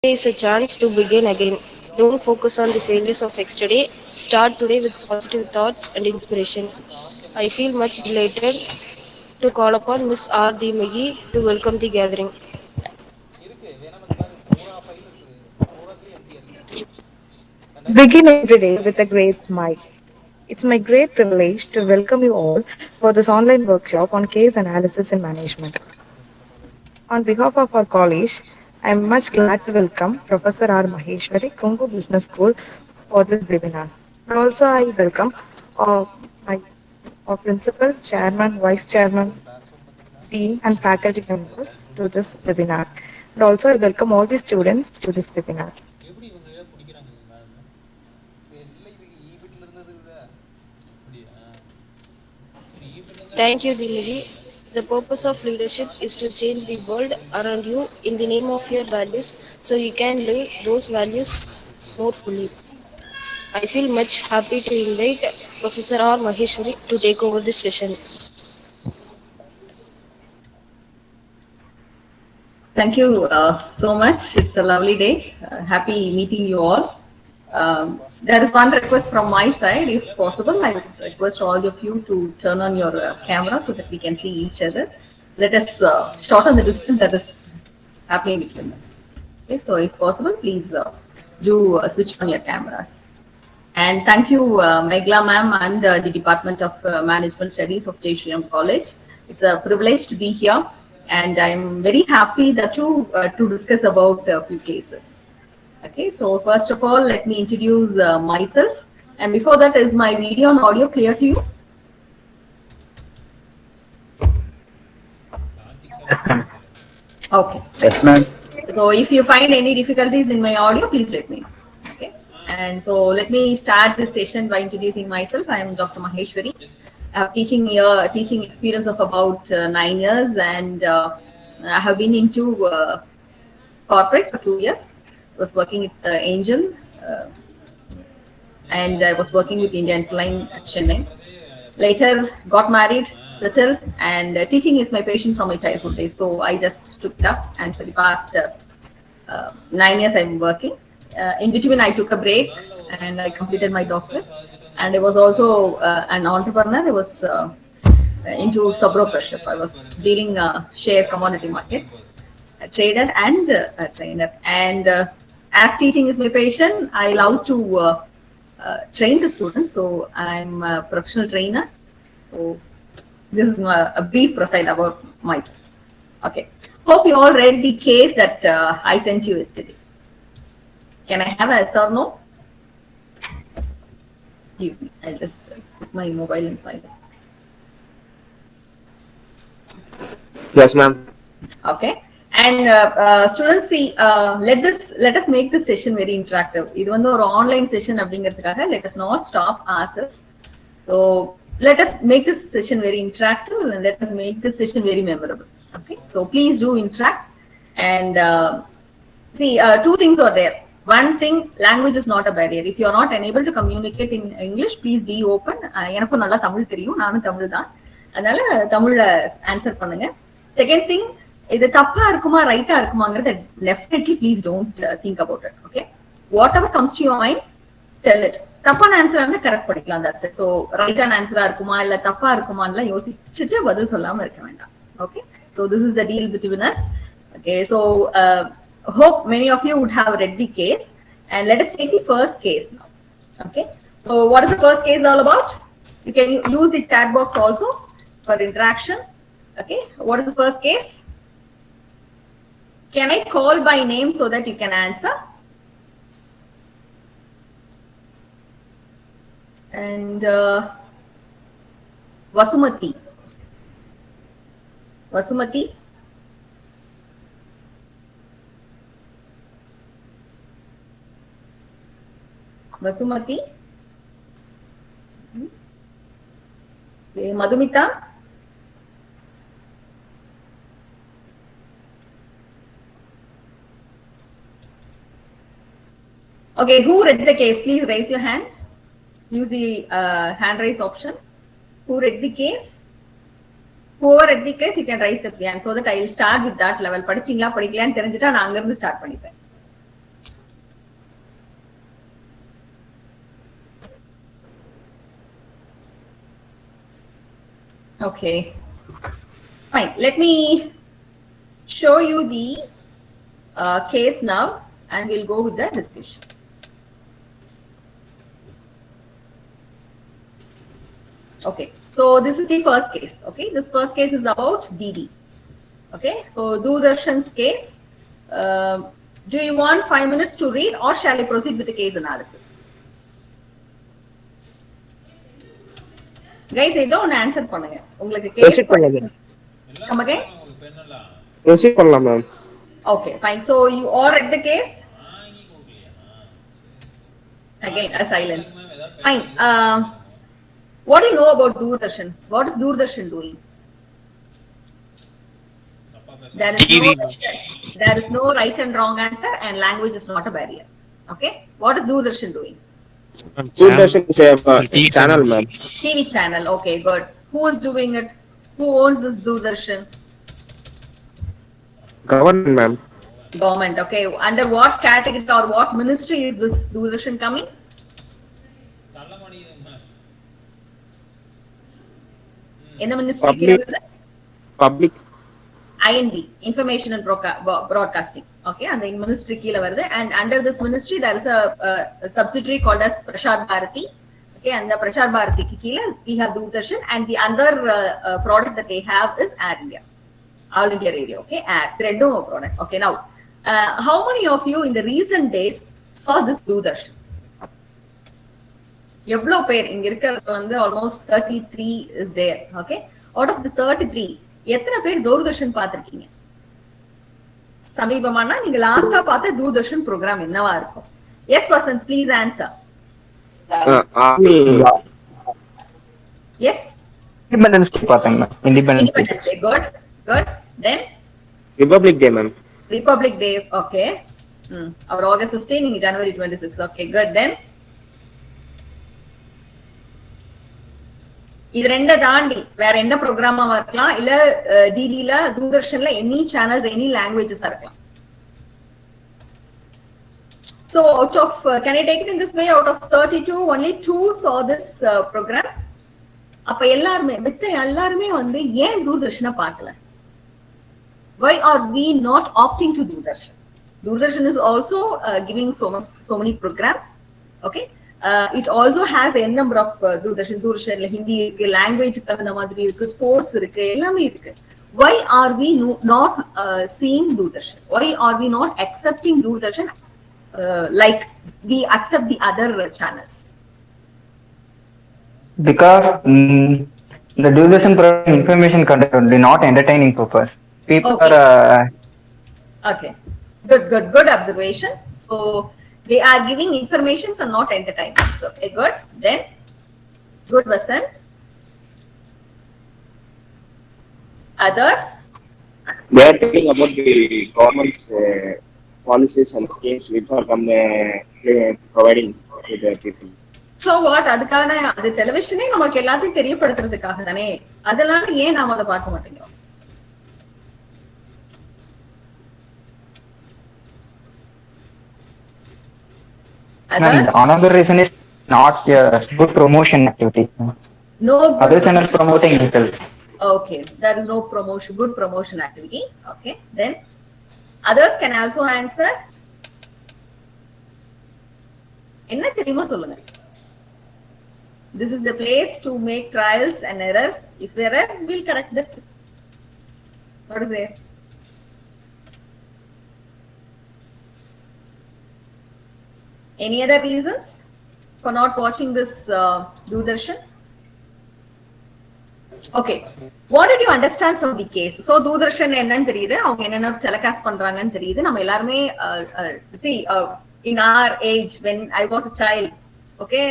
Today is a chance to begin again. Don't focus on the failures of yesterday. Start today with positive thoughts and inspiration. I feel much delighted to call upon Miss R. D. Magi to welcome the gathering. Begin every day with a great smile. It's my great privilege to welcome you all for this online workshop on case analysis and management. On behalf of our college, I am much glad to welcome Professor R. Maheshwari, Congo Business School, for this webinar. And also, I welcome uh, my our principal, chairman, vice chairman, dean, and faculty members to this webinar. And also, I welcome all the students to this webinar. Thank you, Dimili. The purpose of leadership is to change the world around you in the name of your values so you can live those values more fully. I feel much happy to invite Professor R. Maheshwari to take over this session. Thank you so much. It's a lovely day. Happy meeting you all. There is one request from my side. If possible, I would request all of you to turn on your camera so that we can see each other. Let us shorten the distance that is happening between us. Okay, so if possible, please do switch on your cameras. And thank you, Megla ma'am and the Department of Management Studies of Shriram College. It's a privilege to be here, and I'm very happy that you to discuss about a few cases. Okay, so first of all, let me introduce myself. And before that, is my video and audio clear to you? Okay. Yes, ma'am. So if you find any difficulties in my audio, please let me know. Okay. And so let me start this session by introducing myself. I am Dr. Maheshwari. I have teaching experience of about 9 years, and I have been into corporate for 2 years. I was working with Angel, and I was working with Indian Flying at Chennai. Later, got married, settled, and teaching is my passion from my childhood days. So I just took it up, and for the past 9 years, I'm working. In between, I took a break, and I completed my doctorate. And I was also an entrepreneur. I was into sub-brokership. I was dealing share commodity markets, a trader and a trainer. And as teaching is my passion, I love to train the students. So I'm a professional trainer. So this is a brief profile about myself. Okay. Hope you all read the case that I sent you yesterday. Can I have a yes or no? I'll just put my mobile inside. Yes, ma'am. Okay. And students, see, let us make this session very interactive. Even though online session, let us not stop ourselves. So let us make this session very interactive, and let us make this session very memorable. Okay. So please do interact. And see, two things are there. One thing, language is not a barrier. If you are not unable to communicate in English, please be open. எனக்கும் நல்லா தமிழ் தெரியும், நானும் தமிழ் தான், அதனால தமிழ்ல answer பண்ணுங்க. Second thing, இது தப்பா இருக்குமா ரைட்டா இருக்குமாங்கிறத definitely please don't think about it. Okay, whatever comes to your mind, tell it. தப்பான ஆன்சரா இருந்தா கரெக்ட் பண்ணிக்கலாம். That's it. ஸோ ரைட்டான ஆன்சரா இருக்குமா இல்ல தப்பா இருக்குமான்னு யோசிச்சுட்டு பதில் சொல்லாம இருக்க வேண்டாம். Okay, so this is the deal between us. Okay, so hope many of you would have read the case, and let us take the first case now. Okay, so what is the first case all about? You can use the chat box also for interaction. Okay, what is the first case? Can I call by name so that you can answer? And Vasumati. Vasumati. Okay, Madhumita. Okay, who read the case? Please raise your hand. Use the hand raise option. Who read the case? Whoever read the case, you can raise the hand so that I will start with that level. படிச்சீங்களா படிக்கலையான்னு தெரிஞ்சுட்டா நான் அங்க இருந்து start பண்ணிப்பேன். Okay, fine. Let me show you the case now, and we'll go with the discussion. Okay, so this is the first case. Okay, this first case is about DD. Okay, so Doordarshan's case. Do you want 5 minutes to read, or shall I proceed with the case analysis? Guys, I don't answer பண்ணுங்க. உங்களுக்கு case Proceed பண்ணலாம். come again? Proceed பண்ணலாம் ma'am. Okay, fine. So you all read the case? Again, a silence. Fine. What do you know about Doordarshan? What is Doordarshan doing? There is no right and wrong answer, and language is not a barrier. Okay, what is Doordarshan doing? Doordarshan is a channel ma'am. TV channel. Okay, good. Who is doing it? Who owns this Doordarshan? Government ma'am. Government. Okay, under what category or what ministry is this Doordarshan coming? In the ministry, Public. INB, Information and Broadcasting. Okay, and the ministry keela varudhu, and under this ministry there is a subsidiary called as Prasar Bharati. Okay, and the Prasar Bharati keela we have Doordarshan, and the other product that they have is Air India, All India Radio. Okay, Threadum product. Okay, now how many of you in the recent days saw this Doordarshan? எவ்வளோ பேர் இங்க இருக்கிறது வந்து almost 33 is there. Okay, out of the 33 எத்தனை பேர் தூர்தர்ஷன் பார்த்திருக்கீங்க? சமீபமானா நீங்க லாஸ்டா பார்த்த தூர்தர்ஷன் ப்ரோக்ராம் என்னவா இருக்கும்? Yes Vasant, please answer. Yes, independence day பார்த்தேங்க. Independence day. Good good. Then republic day ma'am. Republic day. Okay, our August 15, நீங்க ஜனவரி 26. Okay, good. தென் இது ரெண்ட தாண்டி வேற என்ன ப்ரோக்ராமா இருக்கலாம், இல்ல டிடில தூர்தர்ஷன்ல எனி சேனல்ஸ் எனி லாங்குவேஜஸ் இருக்கலாம். So out of can I take it in this way, out of 32 only 2 saw this program. அப்ப எல்லாருமே வந்து ஏன் தூர்தர்ஷனை பார்க்கல? Why are we not opting to Doordarshan? Doordarshan is also giving so many programs. Okay, it also has a number of Doordarshan Hindi language தகுந்த மாதிரி இருக்கு, sports இருக்கு, எல்லாமே இருக்கு. Why are we not seeing Doordarshan? Why are we not accepting Doordarshan like we accept the other channels? Because the Doordarshan program information content only, not entertaining purpose. People Okay. are Okay, good observation. So they are giving informations and not entertainments. Okay, good. Then good, Vasant. Others? They are telling about the government's policies and schemes which are providing to the people. So what? அதுக்கான அது டெலிவிஷனே நமக்கு எல்லாத்தையும் தெரியப்படுத்துறதுக்காக தானே, அதனால ஏன் நாம அதை பார்க்க மாட்டேங்கிறோம்? another reason is not good promotion activities. No Other good. channel promoting little. Okay, there is no good promotion activity. Okay, then others can also answer. என்ன தெரியுமா சொல்லுங்க? This is the place to make trials and errors. If error, we'll correct that. What is there? Any other reasons for not watching this Doordarshan? Okay, what did you understand from the case? So Doordarshan என்னன்னு தெரியுது, அவங்க என்னென்ன telecast பண்றாங்கன்னு தெரியுது. நம்ம எல்லாருமே see in our age when I was a child, okay,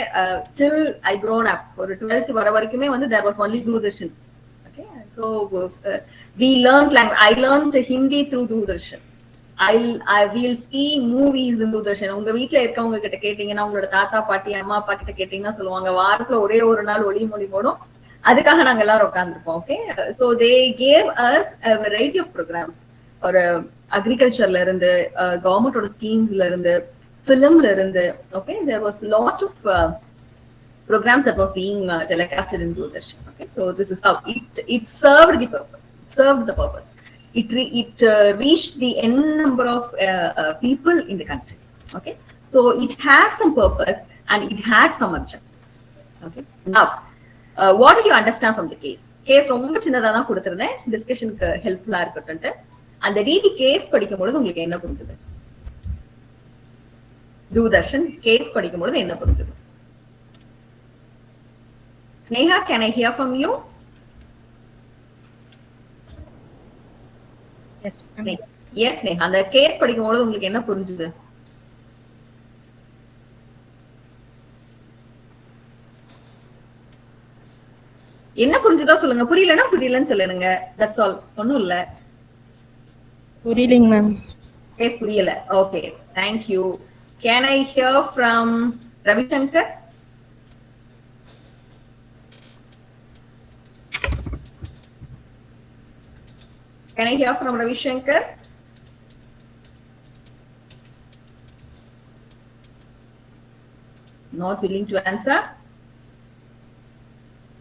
till I grown up, ஒரு 12th வர வரைக்குமே வந்து there was only Doordarshan. Okay, so we learned language. I learned Hindi through Doordarshan. I will see movies in Doordarshan. உங்க வீட்ல இருக்கவங்க கிட்ட கேட்டீங்கன்னா, உங்களோட தாத்தா பாட்டி அம்மா அப்பா கிட்ட கேட்டீங்கன்னா சொல்லுவாங்க, வாரத்துல ஒரே ஒரு நாள் ஒளி மொழி போடும், அதுக்காக நாங்க எல்லாரும் உட்கார்ந்துருப்போம். Okay, so they gave us a variety of programs. ஒரு அக்ரிகல்ச்சர்ல இருந்து, கவர்மெண்டோட ஸ்கீம்ஸ்ல இருந்து, ஃபிலிம்ல இருந்து. Okay, there was lot of programs that was being telecasted in Doordarshan. Okay, so this is how it served the purpose. It served the purpose. It reached the n number of people in the country. Okay, so it has some purpose and it had some objectives. Okay, now what did you understand from the case? Case ரொம்ப சின்னதா தான் கொடுத்திருந்தேன், டிஸ்கஷனுக்கு ஹெல்ப்ஃபுல்லா இருக்கட்டும்ட்டு. அந்த DD case படிக்கும்போது உங்களுக்கு என்ன புரிஞ்சது? Doordarshan case படிக்கும்போது என்ன புரிஞ்சது? Sneha, can I hear from you? Yes, Sneha. அந்த கேஸ் படிக்கும்போது உங்களுக்கு என்ன புரிஞ்சது? என்ன புரிஞ்சதோ சொல்லுங்க. புரியலன்னா புரியலன்னு சொல்லுங்க. That's all. ஒண்ணும் இல்ல. புரியலைங்க மேம். கேஸ் புரியல. Okay. Thank you. Can I hear from Ravi Shankar? Can I hear from Ravi Shankar? Not willing to answer.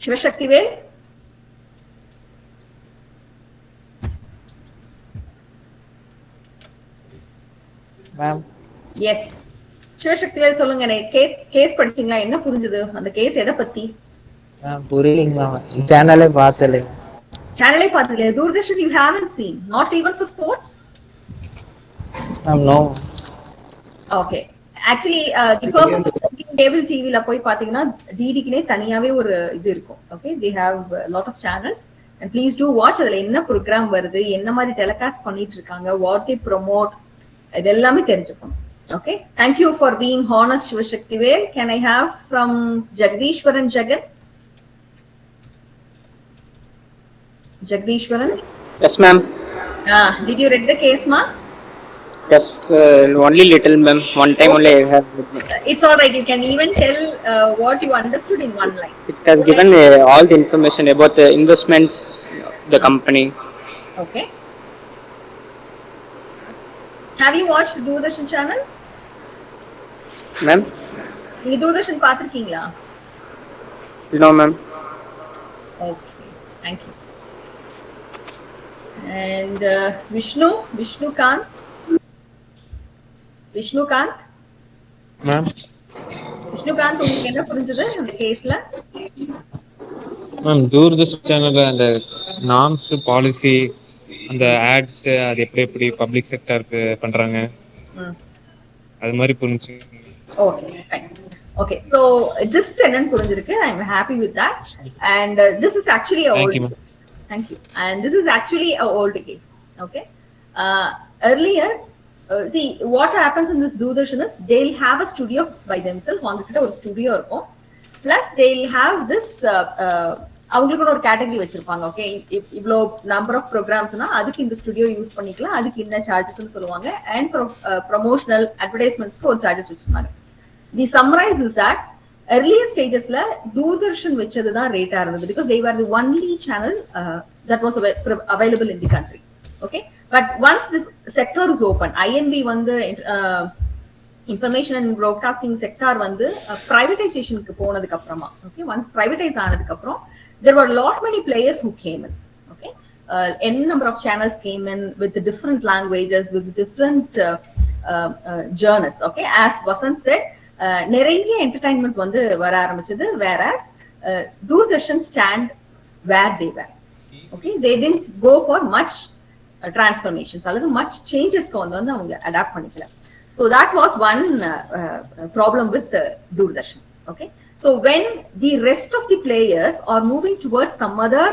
Shivashaktivel? Ma'am. Yes. Sivasakthivel சொல்லுங்க. கேஸ் படிச்சீங்களா? என்ன புரிஞ்சது? அந்த கேஸ் எதை பத்தி? புரியலைங்க மேம். சேனலே பார்த்தல. சேனலே பார்த்தீங்க. Doordarshan you haven't seen, not even for sports? No. Okay. Actually the purpose of cable TV ல போய் பாத்தீங்கன்னா டிடிக்குனே தனியாவே ஒரு இது இருக்கும். Okay, they have a lot of channels and please do watch. அதுல என்ன ப்ரோகிராம் வருது, என்ன மாதிரி டெலிகாஸ்ட் பண்ணிட்டு இருக்காங்க, what they promote, இது எல்லாமே தெரிஞ்சுக்கணும். Okay, thank you for being honest, Shivashaktivel. Can I have from Jagdishwaran Jagan? Jagdishwaran? Yes, ma'am. Did you read the case, ma? Yes, only little, ma'am. One time only I have. It's all right. You can even tell what you understood in one line. It has given all the information about the investments, the company. Okay. Have you watched the Doordarshan channel? Ma'am? நீங்க தூர்தர்ஷன் பார்த்திருக்கீங்களா? No, ma'am. Okay, thank you. And Vishnukant? Ma'am. Vishnukant, உங்களுக்கு என்ன புரிஞ்சது இந்த கேஸ்ல? Ma'am, Doordarshan சேனல்ல அந்த norms policy, அந்த ஆட்ஸ், அது எப்படி பப்ளிக் செக்டருக்கு பண்றாங்க, அது மாதிரி புரிஞ்சு. Okay, fine. Okay, so just என்னன்னு புரிஞ்சிருக்கு. I'm happy with that. And this is actually a old case. Thank you. And this is actually a old case. Okay. Earlier, see what happens in this Doordarshan is they'll have a studio by themselves. அவங்ககிட்ட ஒரு studio இருக்கும். Plus they'll have this அவங்களுக்கு ஒரு category வச்சிருப்பாங்க. Okay, இவ்வளோ number of ப்ரோக்ராம்ஸ்னா அதுக்கு இந்த studio use பண்ணிக்கலாம், அதுக்கு இந்த சார்ஜஸ்ன்னு சொல்லுவாங்க. அண்ட் ஃபார் ப்ரொமோஷனல் அட்வர்டைஸ்மெண்ட்ஸ்க்கு ஒரு சார்ஜஸ் வச்சிருந்தாங்க. The summarize is that earlier stagesல தூர்தர்ஷன் வச்சதுதான் ரேட்டா இருந்தது, because they were the only channel that was available in the country. Okay, but once this sector is open, INB வந்து இன்ஃபர்மேஷன் அண்ட் ப்ராட்காஸ்டிங் செக்டார் வந்து பிரைவேடைசேஷனுக்கு போனதுக்கு அப்புறமா, ஓகே, ஒன்ஸ் பிரைவேடைஸ் ஆனதுக்கு அப்புறம் there were lot many players who came in. Okay, n number of channels came in with different languages, with different journals. Okay, as Vasant said, நிறைய entertainments வந்து வர ஆரம்பிச்சது. whereas Doordarshan stand where they were. Okay, they didn't go for much transformations அல்லது much changesக்கு வந்து அவங்க adapt பண்ணிக்கல. So that was one problem with Doordarshan. Okay, so when the rest of the players are moving towards some other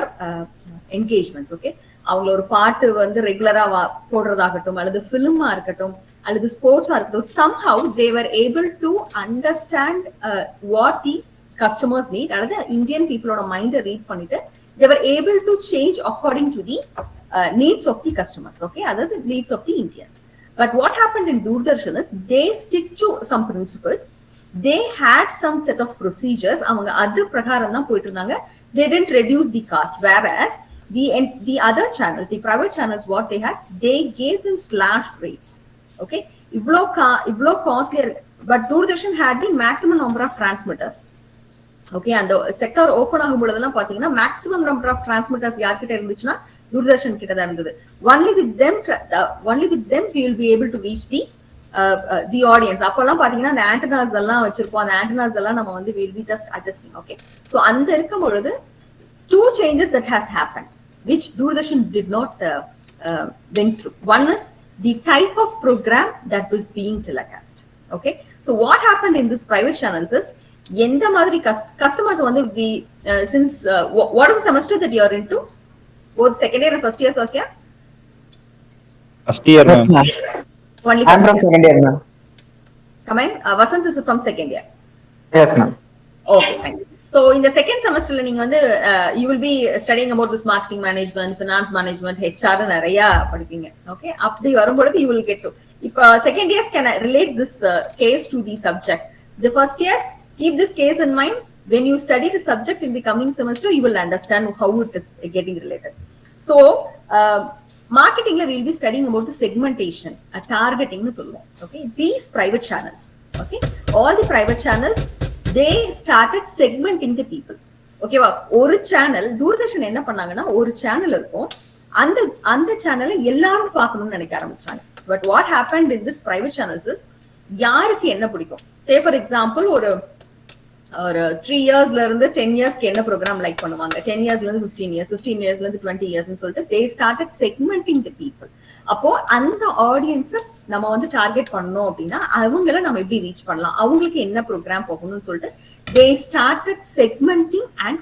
engagements, okay, அவங்கள ஒரு பாட்டு வந்து ரெகுலரா போடுறதாகட்டும், அல்லது ஃபிலிமா இருக்கட்டும், அல்லது ஸ்போர்ட்ஸா இருக்கட்டும், somehow they were able to understand what the customers need, அல்லது இந்தியன் பீப்புளோட மைண்டை ரீட் பண்ணிட்டு they were able to change according to the needs of the customers. Okay, அதாவது needs of the Indians. But what happened in Doordarshan is they stick to some principles. They had some set of procedures. அவங்க அது பிரகாரம் தான் போயிட்டு இருந்தாங்க. They didn't reduce the cost. Whereas the other channels, the private channels, what they had, they gave them slashed rates. Okay, இவ்ளோ காஸ்ட்லியா. But Doordarshan had the maximum number of transmitters. Okay, அந்த sector open ஆகும் பொழுதெல்லாம் பாத்தீங்கன்னா maximum number of transmitters யார்கிட்ட இருந்துச்சுன்னா தூர்தர்ஷன் கிட்ட தான் இருந்தது. Only with them we will be able to reach the audience. அப்பெல்லாம் பாத்தீங்கன்னா அந்த ஆண்டனாஸ் எல்லாம் வச்சிருப்போம், அந்த ஆண்டனாஸ் எல்லாம் நம்ம வந்து will be just adjusting. Okay, so அந்த இருக்கும் பொழுது two changes that has happened which Doordarshan did not went through. One is the type of program that was being telecast. Okay, so what happened in this private channels is எந்த மாதிரி customers வந்து we since what is the semester that you are into, both second year and first year? Okay, first year ma'am. Only I'm from second year ma'am. Come on, Vasant is from second year. Yes ma'am. Okay, fine. So in the second semester நீங்க வந்து you will be studying about this marketing management, finance management, HR நிறைய படிப்பீங்க. Okay, அப்படி வரும்போது you will get to இப்ப second years can relate this case to the subject. The first years keep this case in mind. When you study the subject in the coming semester, you will understand how it is getting related. So marketing we will be studying about the segmentation, targeting னு சொல்லுவோம். Okay, these private channels, okay, all the private channels they started segmenting the people. ஓகேவா, ஒரு channel Doordarshan என்ன பண்ணாங்கன்னா ஒரு channel இருக்கும், அந்த அந்த சேனலை எல்லாரும் பார்க்கணும்னு நினைக்க ஆரம்பிச்சாங்க. But what happened in this private channels is யாருக்கு என்ன பிடிக்கும், சே ஃபார் எக்ஸாம்பிள் ஒரு 3 இயர்ஸ்ல இருந்து 10 இயர்ஸ்க்கு என்ன ப்ரோக்ராம் லைக் பண்ணுவாங்க, 10 இயர்ஸ்ல இருந்து 15 இயர்ஸ், 15 இயர்ஸ்ல இருந்து 20 இயர்ஸ்னு சொல்லிட்டு they started segmenting the people. அப்போ அந்த ஆடியன்ஸை நம்ம வந்து டார்கெட் பண்ணோம் அப்படின்னா அவங்கள நம்ம எப்படி ரீச் பண்ணலாம், அவங்களுக்கு என்ன ப்ரோக்ராம் போகணும்னு சொல்லிட்டு they started segmenting and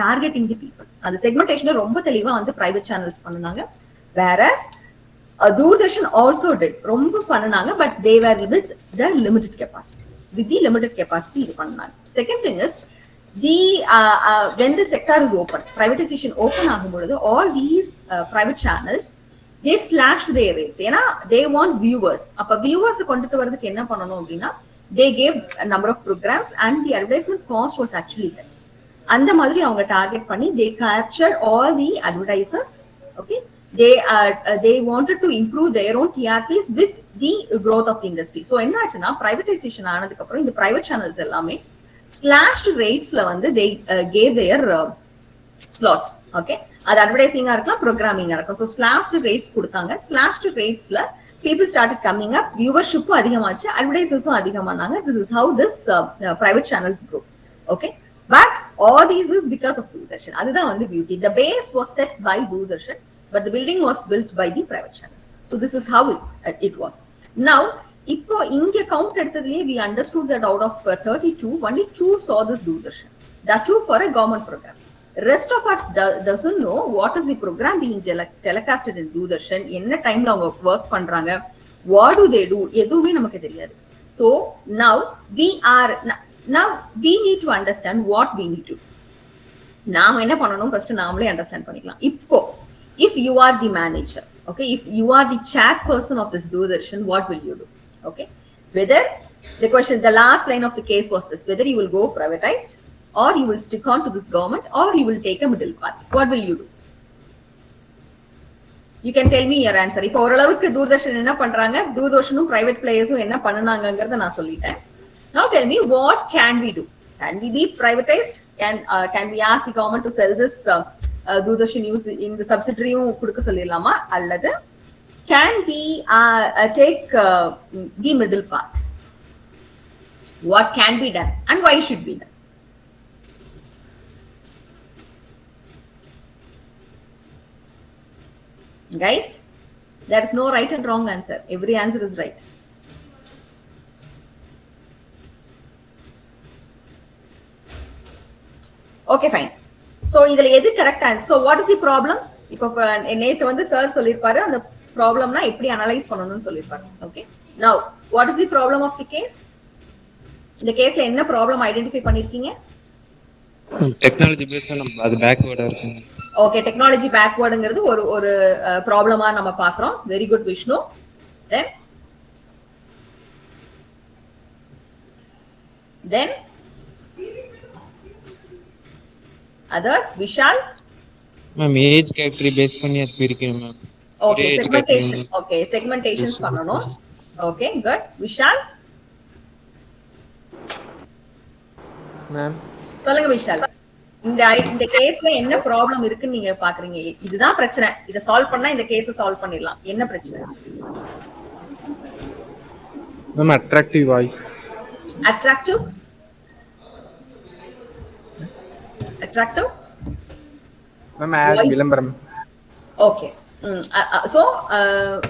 targeting the people. அந்த செக்மெண்டேஷன் ரொம்ப தெளிவா வந்து பிரைவேட் சேனல்ஸ் பண்ணுனாங்க. whereas Doordarshan also did ரொம்ப பண்ணுனாங்க, but they were with the limited capacity. With the limited capacity இது பண்ணாங்க. Second thing is the when the sector is open, privatization open ஆகும்பொழுது all these private channels they slashed their rates. ஏன்னா they want viewers. அப்ப viewers கொண்டுட்டு வரதுக்கு என்ன பண்ணணும் அப்படின்னா they gave a number of programs and the advertisement cost was actually less. அந்த மாதிரி அவங்க டார்கெட் பண்ணி they captured all the advertisers. Okay, they wanted to improve their own TRPs with the growth of the industry. So என்ன ஆச்சுன்னா privatization ஆனதுக்கு அப்புறம் இந்த private channels எல்லாமே slashed ratesல வந்து they gave their slots. Okay, அது அட்வர்டைசிங்கா இருக்கலாம், ப்ரோக்ராமிங்கா இருக்கும். ஸோ ஸ்லாஷ்டு ரேட்ஸ் கொடுத்தாங்க. ஸ்லாஷ்டு ரேட்ஸ்ல people started coming up, viewership அதிகமாச்சு, advertisers அதிகமானாங்க. This is how this private channels grow. Okay, but all these is because of Doordarshan. அதுதான் வந்து beauty. The base was set by Doordarshan, but the building was built by the private channels. So this is how it was. Now இப்போ இங்க count எடுத்ததுலயே we understood that out of 32 only 2 saw this Doordarshan, that too for a government program. Rest of us doesn't know what is the program being telecasted in Doordarshan, என்ன டைம்ல அவங்க work பண்றாங்க, what do they do, எதுவுமே நமக்கு தெரியாது. So now we need to understand what we need to. நாம என்ன பண்ணணும், ஃபர்ஸ்ட் நாமளே அண்டர்ஸ்டாண்ட் பண்ணிக்கலாம். இப்போ if you are the manager, okay, if you are the chairperson of this Doordarshan, what will you do? Okay, whether the question, the last line of the case was this, whether you will go privatized or you will stick on to this government or you will take a middle path. What will you do? You can tell me your answer. இப்போ ஓரளவுக்கு தூர்தர்ஷன் என்ன பண்றாங்க, தூர்தர்ஷனும் private பிளேயர்ஸும் என்ன பண்ணுனாங்கங்கறத நான் சொல்லிட்டேன். Now tell me, what can we do? Can we be privatized? Can we ask the government to sell this Doordarshan news in the subsidiaryum கொடுக்க சொல்லிடலாமா, அல்லது can we take the middle path? What can be done and why should be done? Guys, there is no right and wrong answer. Every answer is right. Okay, fine. So இதுல எது correct answer? So what is the problem? இப்போ நேத்து வந்து sir சொல்லிருப்பாரு அந்த ப்ராப்ளம்னா எப்படி analyse பண்ணணும்னு சொல்லிருப்பாரு. Okay, now what is the problem of the case? இந்த கேஸ்ல என்ன ப்ராப்ளம் ஐடென்டிஃபை பண்ணிருக்கீங்க? டெக்னாலஜி பேஸ்ட் நம்ம அது பேக்வர்டா இருக்கு. ஓகே, டெக்னாலஜி பேக்வர்டுங்கிறது ஒரு ப்ராப்ளமா நம்ம பாக்குறோம். Very good Vishnu. Then others, Vishal? Ma'am age category base பண்ணி அது பிரிக்கணும் ma'am. Okay, segmentation. Okay, segmentations பண்ணனும். Okay, good. Vishal? மேம் சொல்லுங்க விஷால். இந்த கேஸ்ல என்ன ப்ராப்ளம் இருக்குன்னு நீங்க பாக்குறீங்க? இதுதான் பிரச்சனை, இத சால்வ் பண்ணா இந்த கேஸ சால்வ் பண்ணிடலாம். என்ன பிரச்சனை? Ma'am attractive voice. Attractive attractive ma'am ad விளம்பரம். ஓகே. சோ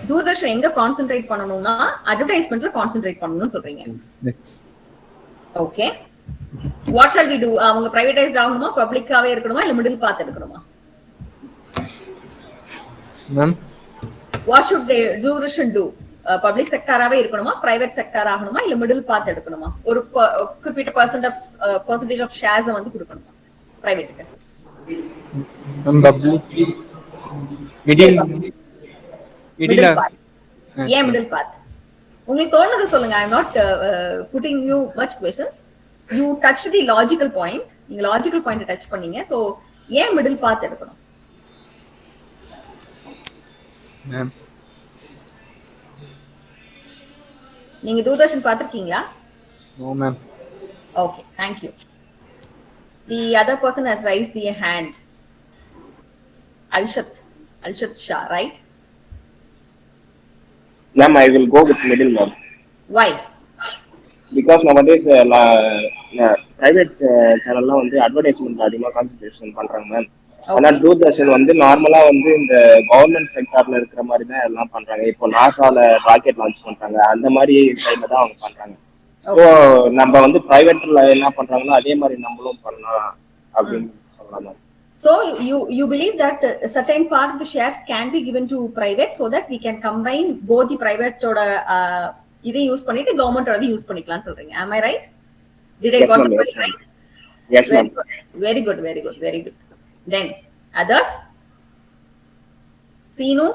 தூர்தர்ஷன் எங்க கான்சென்ட்ரேட் பண்ணணும்னா அட்வர்டைஸ்மெண்ட்ல கான்சென்ட்ரேட் பண்ணணும்னு சொல்றீங்க. Okay. What shall we do? அவங்க பிரைவேடைஸ்ட் ஆகணுமா, பப்ளிக்காவே இருக்கணுமா, இல்ல மிடில் பாத் எடுக்கணுமா? Ma'am what should they Doordarshan do? Public செக்டாராவே இருக்கணுமா, பிரைவேட் செக்டார் ஆகணுமா, இல்ல மிடில் பாத் எடுக்கணுமா? ஒரு குறிப்பிட்ட பர்சன்டேஜ் ஆஃப் ஷேர்ஸ் வந்து கொடுக்கணுமா பிரைவேட்டுக்கு? பப்ளிக் மிடில் பாத். ஏன் மிடில் பாத்? உங்களுக்கு தோணுது சொல்லுங்க. I am not putting you much questions. You touch the logical point. நீங்க லாஜிக்கல் பாயிண்ட் டச் பண்ணீங்க. சோ ஏன் மிடில் பாத் எடுக்கணும்? மேம் நீங்க தூர்தர்ஷன் பாத்திருக்கீங்களா? No ma'am. Okay, thank you. The other person has raised the hand. Alshat Shah, right? Ma'am, I will go with middle, ma'am. Why? Because nowadays private channel வந்து advertisement அதிகமா concentration பண்றாங்க ma'am. ஆனா தூர்தர்ஷன் வந்து நார்மலா வந்து இந்த கவர்மெண்ட் செக்டார்ல இருக்கிற மாதிரி தான் எல்லாம் பண்றாங்க. இப்போ நாசால ராக்கெட் லான்ச் பண்றாங்க, அந்த மாதிரி சைட்ல தான் அவங்க பண்றாங்க. ஸோ நம்ம வந்து பிரைவேட்ல என்ன பண்றாங்களோ அதே மாதிரி நம்மளும் பண்ணலாம் அப்படின்னு சொல்லலாம் ma'am. So you believe that a certain part of the shares can be given to private so that we can combine both the private oda இதை யூஸ் பண்ணிட்டு கவர்மெண்ட் ஓட யூஸ் பண்ணிக்கலாம் சொல்றீங்க. Am I right? Did I got it right? Yes ma'am. Very good. Then others? Sinu?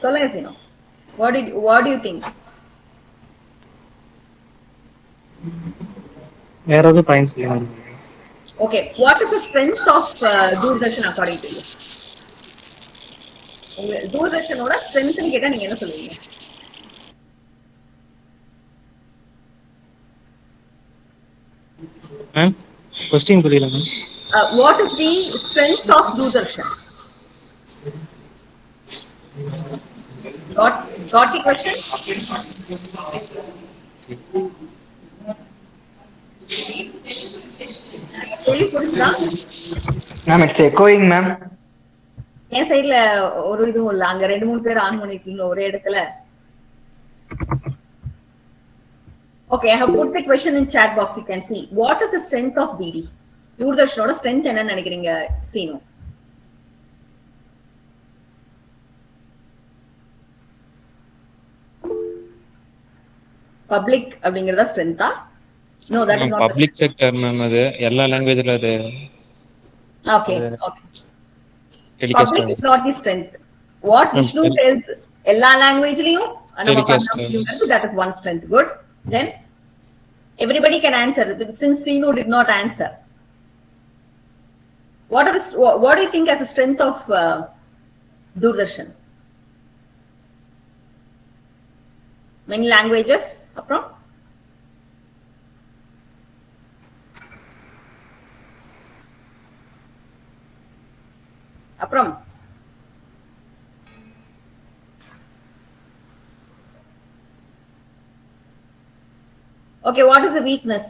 சொல்லுங்க Sinu. What do you think? வேற ஏதாவது points இல்லையா? Okay, what is the strength of Doordarshan according to you? Doordarshanோட strength னு கேட்டா நீங்க என்ன சொல்லுவீங்க? Ma'am question புரியல ma'am. What is the strength of Doordarshan? Got the question? Ma'am, it's echoing, ma'am. என் சைடுல ஒரு இதுவும் இல்ல. அங்க 2-3 பேர் ஆன் பண்ணிருக்கீங்க ஒரே இடத்துல. Okay, I have put the question in chat box. You can see. What is the strength of BD? தூர்தர்ஷனோட strength என்ன நினைக்கிறீங்க சீனு? பப்ளிக் அப்படிங்கறதா ஸ்ட்ரெngthா? No, that is not public sector ma'am. அது எல்லா லாங்குவேஜ்ல அது. Okay. Public is not the strength. What Vishnu tells எல்லா லாங்குவேஜ்லயும் that is one strength. Good. Then everybody can answer since Sinu did not answer. What do you think as a strength of Doordarshan? Many languages. அப்புறம் Okay, what is the weakness?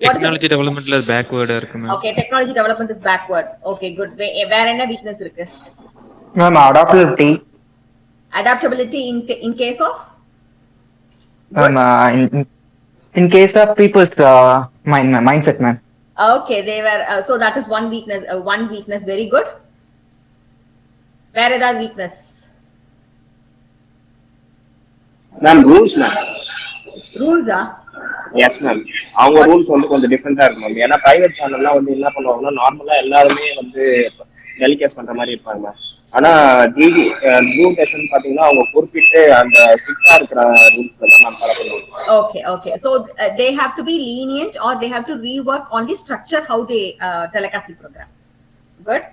Technology டெவலப்மென்ட்ல பேக்வர்டா இருக்கு மேம். Okay, technology development is backward. Okay, good. வேற என்ன weakness இருக்கு? Ma'am, adaptability. Adaptability in case of? In case of people's mindset, ma'am. Okay, they were so that is one weakness. One weakness, very good. Where is that weakness? Ma'am, rules ma'am. Rules ah? Yes ma'am. அவங்க rules வந்து கொஞ்சம் டிஃபரெண்டா இருக்கும் ma'am. ஏன்னா private சேனல்லாம் வந்து என்ன பண்ணுவாங்கன்னா நார்மலா எல்லாருமே வந்து டெலிகேஸ் பண்ற மாதிரி இருப்பாங்க மேம். ஆனா டிடி தூர்தர்ஷன் பாத்தீங்கன்னா அவங்க குறிப்பிட்டு அந்த ஸ்ட்ரிக்டா இருக்கிற ரூல்ஸ்ல தான் மேம் ஃபாலோ பண்ணுவாங்க. Okay. So they have to be lenient or they have to rework on the structure how they telecast the program. Good.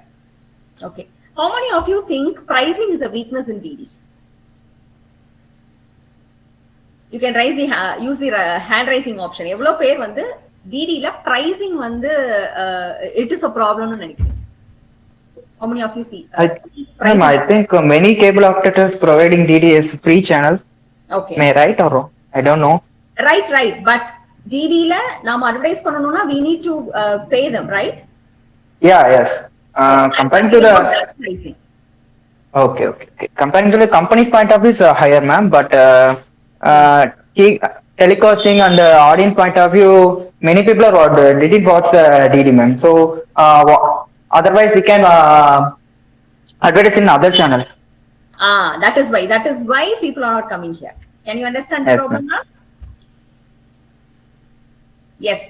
Okay. How many of you think pricing is a weakness in DD? You can raise the use the hand raising option. எவ்வளவு பேர் வந்து டிடில pricing வந்து it is a problemனு நினைக்கிறேன்? How many of you see? Ma'am, I think many cable operators providing DD as free channel. Okay. May right or wrong? I don't know. Right. But DD la நாம advertise பண்ணனும்னா we need to pay them, right? Yeah, yes. Comparing to the pricing. Okay. Comparing to the company's point of view is higher, ma'am. But telecasting and the audience point of view, many people didn't watch the DD, ma'am. So otherwise, we can advertise in other channels. That is why people are not coming here. Can you understand the problem now? Yes.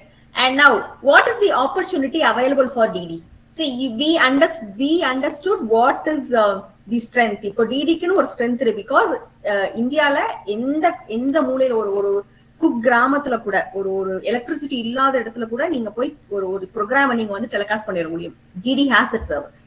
And now, what is the opportunity available for DD? See, we understood what is the strength. இப்போ DD-க்குன்னு ஒரு strength இருக்கு. Because இந்தியால எந்த மூலையில ஒரு குக்கிராமத்துல கூட ஒரு electricity இல்லாத இடத்துல கூட நீங்க போய் ஒரு ப்ரோக்ராம் நீங்க வந்து டெலிகாஸ்ட் பண்ணிட முடியும். DD has that service.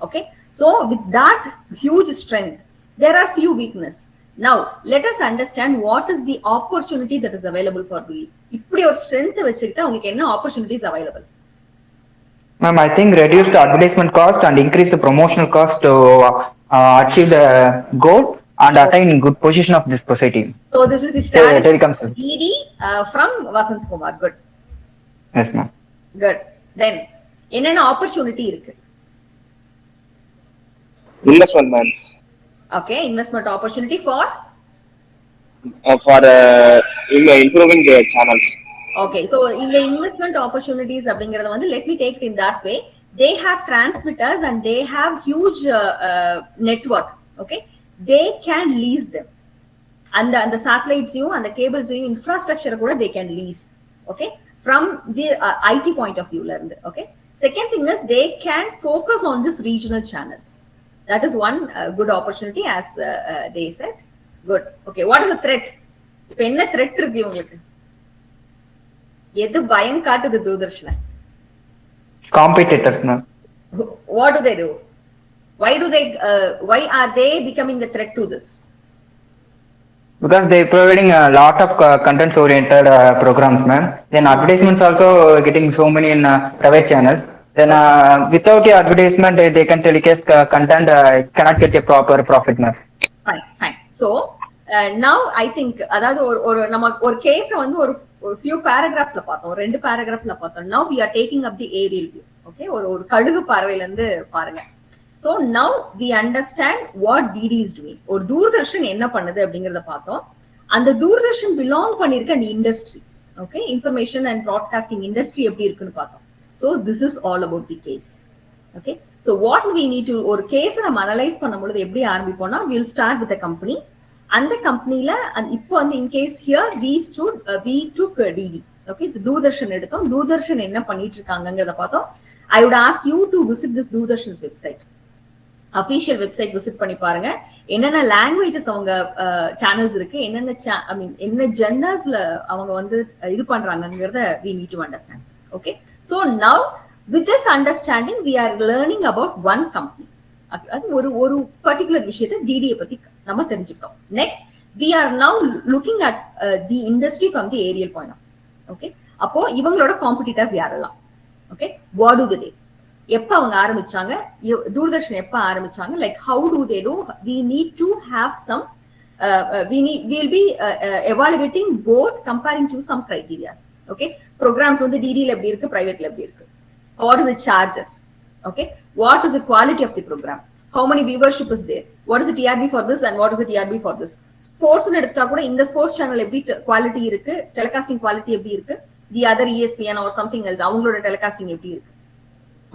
Okay. So with that huge strength, there are few weaknesses. Now let us understand what is the opportunity that is available for DD. இப்படி ஒரு strength வச்சுக்கிட்டா உங்களுக்கு என்ன opportunities available? Ma'am, I think reduce the advertisement cost and increase the promotional cost to achieve the goal and attain good position of this society. So this is the strategy DD from Vasant Kumar. Good. Yes, ma'am. Good. Then என்னென்ன opportunity இருக்கு? Investment, ma'am. Okay, investment opportunity for improving their channels. Okay, so in the investment opportunities அப்படிங்கறது வந்து let me take it in that way. They have transmitters and they have huge network. Okay, they can lease them. And the satellites and the cables infrastructure கூட they can lease. Okay, from the IT point of view la irundhu. Okay, second thing is they can focus on this regional channels. That is one good opportunity as they said. Good. Okay, what is the threat? இப்ப என்ன threat இருக்கு உங்களுக்கு? எது பயம் காட்டுது தூர்தர்ஷன? Competitors, ma'am. What do they do? Why are they becoming the threat to this? Because they providing a lot of contents oriented programs, ma'am. Then advertisements also getting so many in private channels. Then without the advertisement, they can telecast content, cannot get a proper profit, ma'am. Fine. So now I think அதாவது நம்ம ஒரு கேஸ வந்து ஒரு few paragraphs ல பார்த்தோம், ரெண்டு paragraphs ல பார்த்தோம். Now we are taking up the aerial view. Okay, ஒரு கழுகு பார்வையில இருந்து பாருங்க. So now we understand what DD is doing. ஒரு தூர்தர்ஷன் என்ன பண்ணுது அப்படிங்கறத பார்த்தோம். அந்த தூர்தர்ஷன் belong பண்ணிருக்க அந்த industry, okay, information and broadcasting industry எப்படி இருக்குன்னு பார்த்தோம். So this is all about the case. Okay, so what we need to ஒரு கேஸ நம்ம அனலைஸ் பண்ணும்போது எப்படி ஆரம்பிப்போம்னா we'll start with a company. அந்த கம்பெனில இப்போ வந்து in case here we took DD. Okay, Doordarshan எடுத்தோம். தூர்தர்ஷன் என்ன பண்ணிட்டு இருக்காங்கங்கறத பார்த்தோம். I would ask you to visit this தூர்தர்ஷன்'s website. Official website visit பண்ணி பாருங்க. என்னென்ன லாங்குவேஜஸ் அவங்க சேனல்ஸ் இருக்கு, என்ன ஜெண்டர்ஸ்ல அவங்க வந்து இது பண்றாங்கங்கறத we need to understand. Okay, so now with this understanding we are learning about one company. அது ஒரு பர்టిక్యులர் விஷயத்தை DD பத்தி நம்ம தெரிஞ்சுட்டோம். Next we are now looking at the industry from the aerial point of view. Okay, அப்போ இவங்களோட competitors யாரெல்லாம்? Okay, what do they do? எப்ப அவங்க ஆரம்பிச்சாங்க, தூர்தர்ஷன் எப்ப ஆரம்பிச்சாங்க, like how do they do? We need to have some we'll be evaluating both, comparing to some criteria. Okay, programs வந்து DD ல எப்படி இருக்கு, private ல எப்படி இருக்கு, what are the charges, okay, what is the quality of the program, how many viewership is there, what is the TRB for this and what is the TRB for this. Sports னு எடுத்தா கூட இந்த sports channel எப்படி quality இருக்கு, telecasting quality எப்படி இருக்கு, the other ESPN or something else அவங்களோட telecasting எப்படி இருக்கு.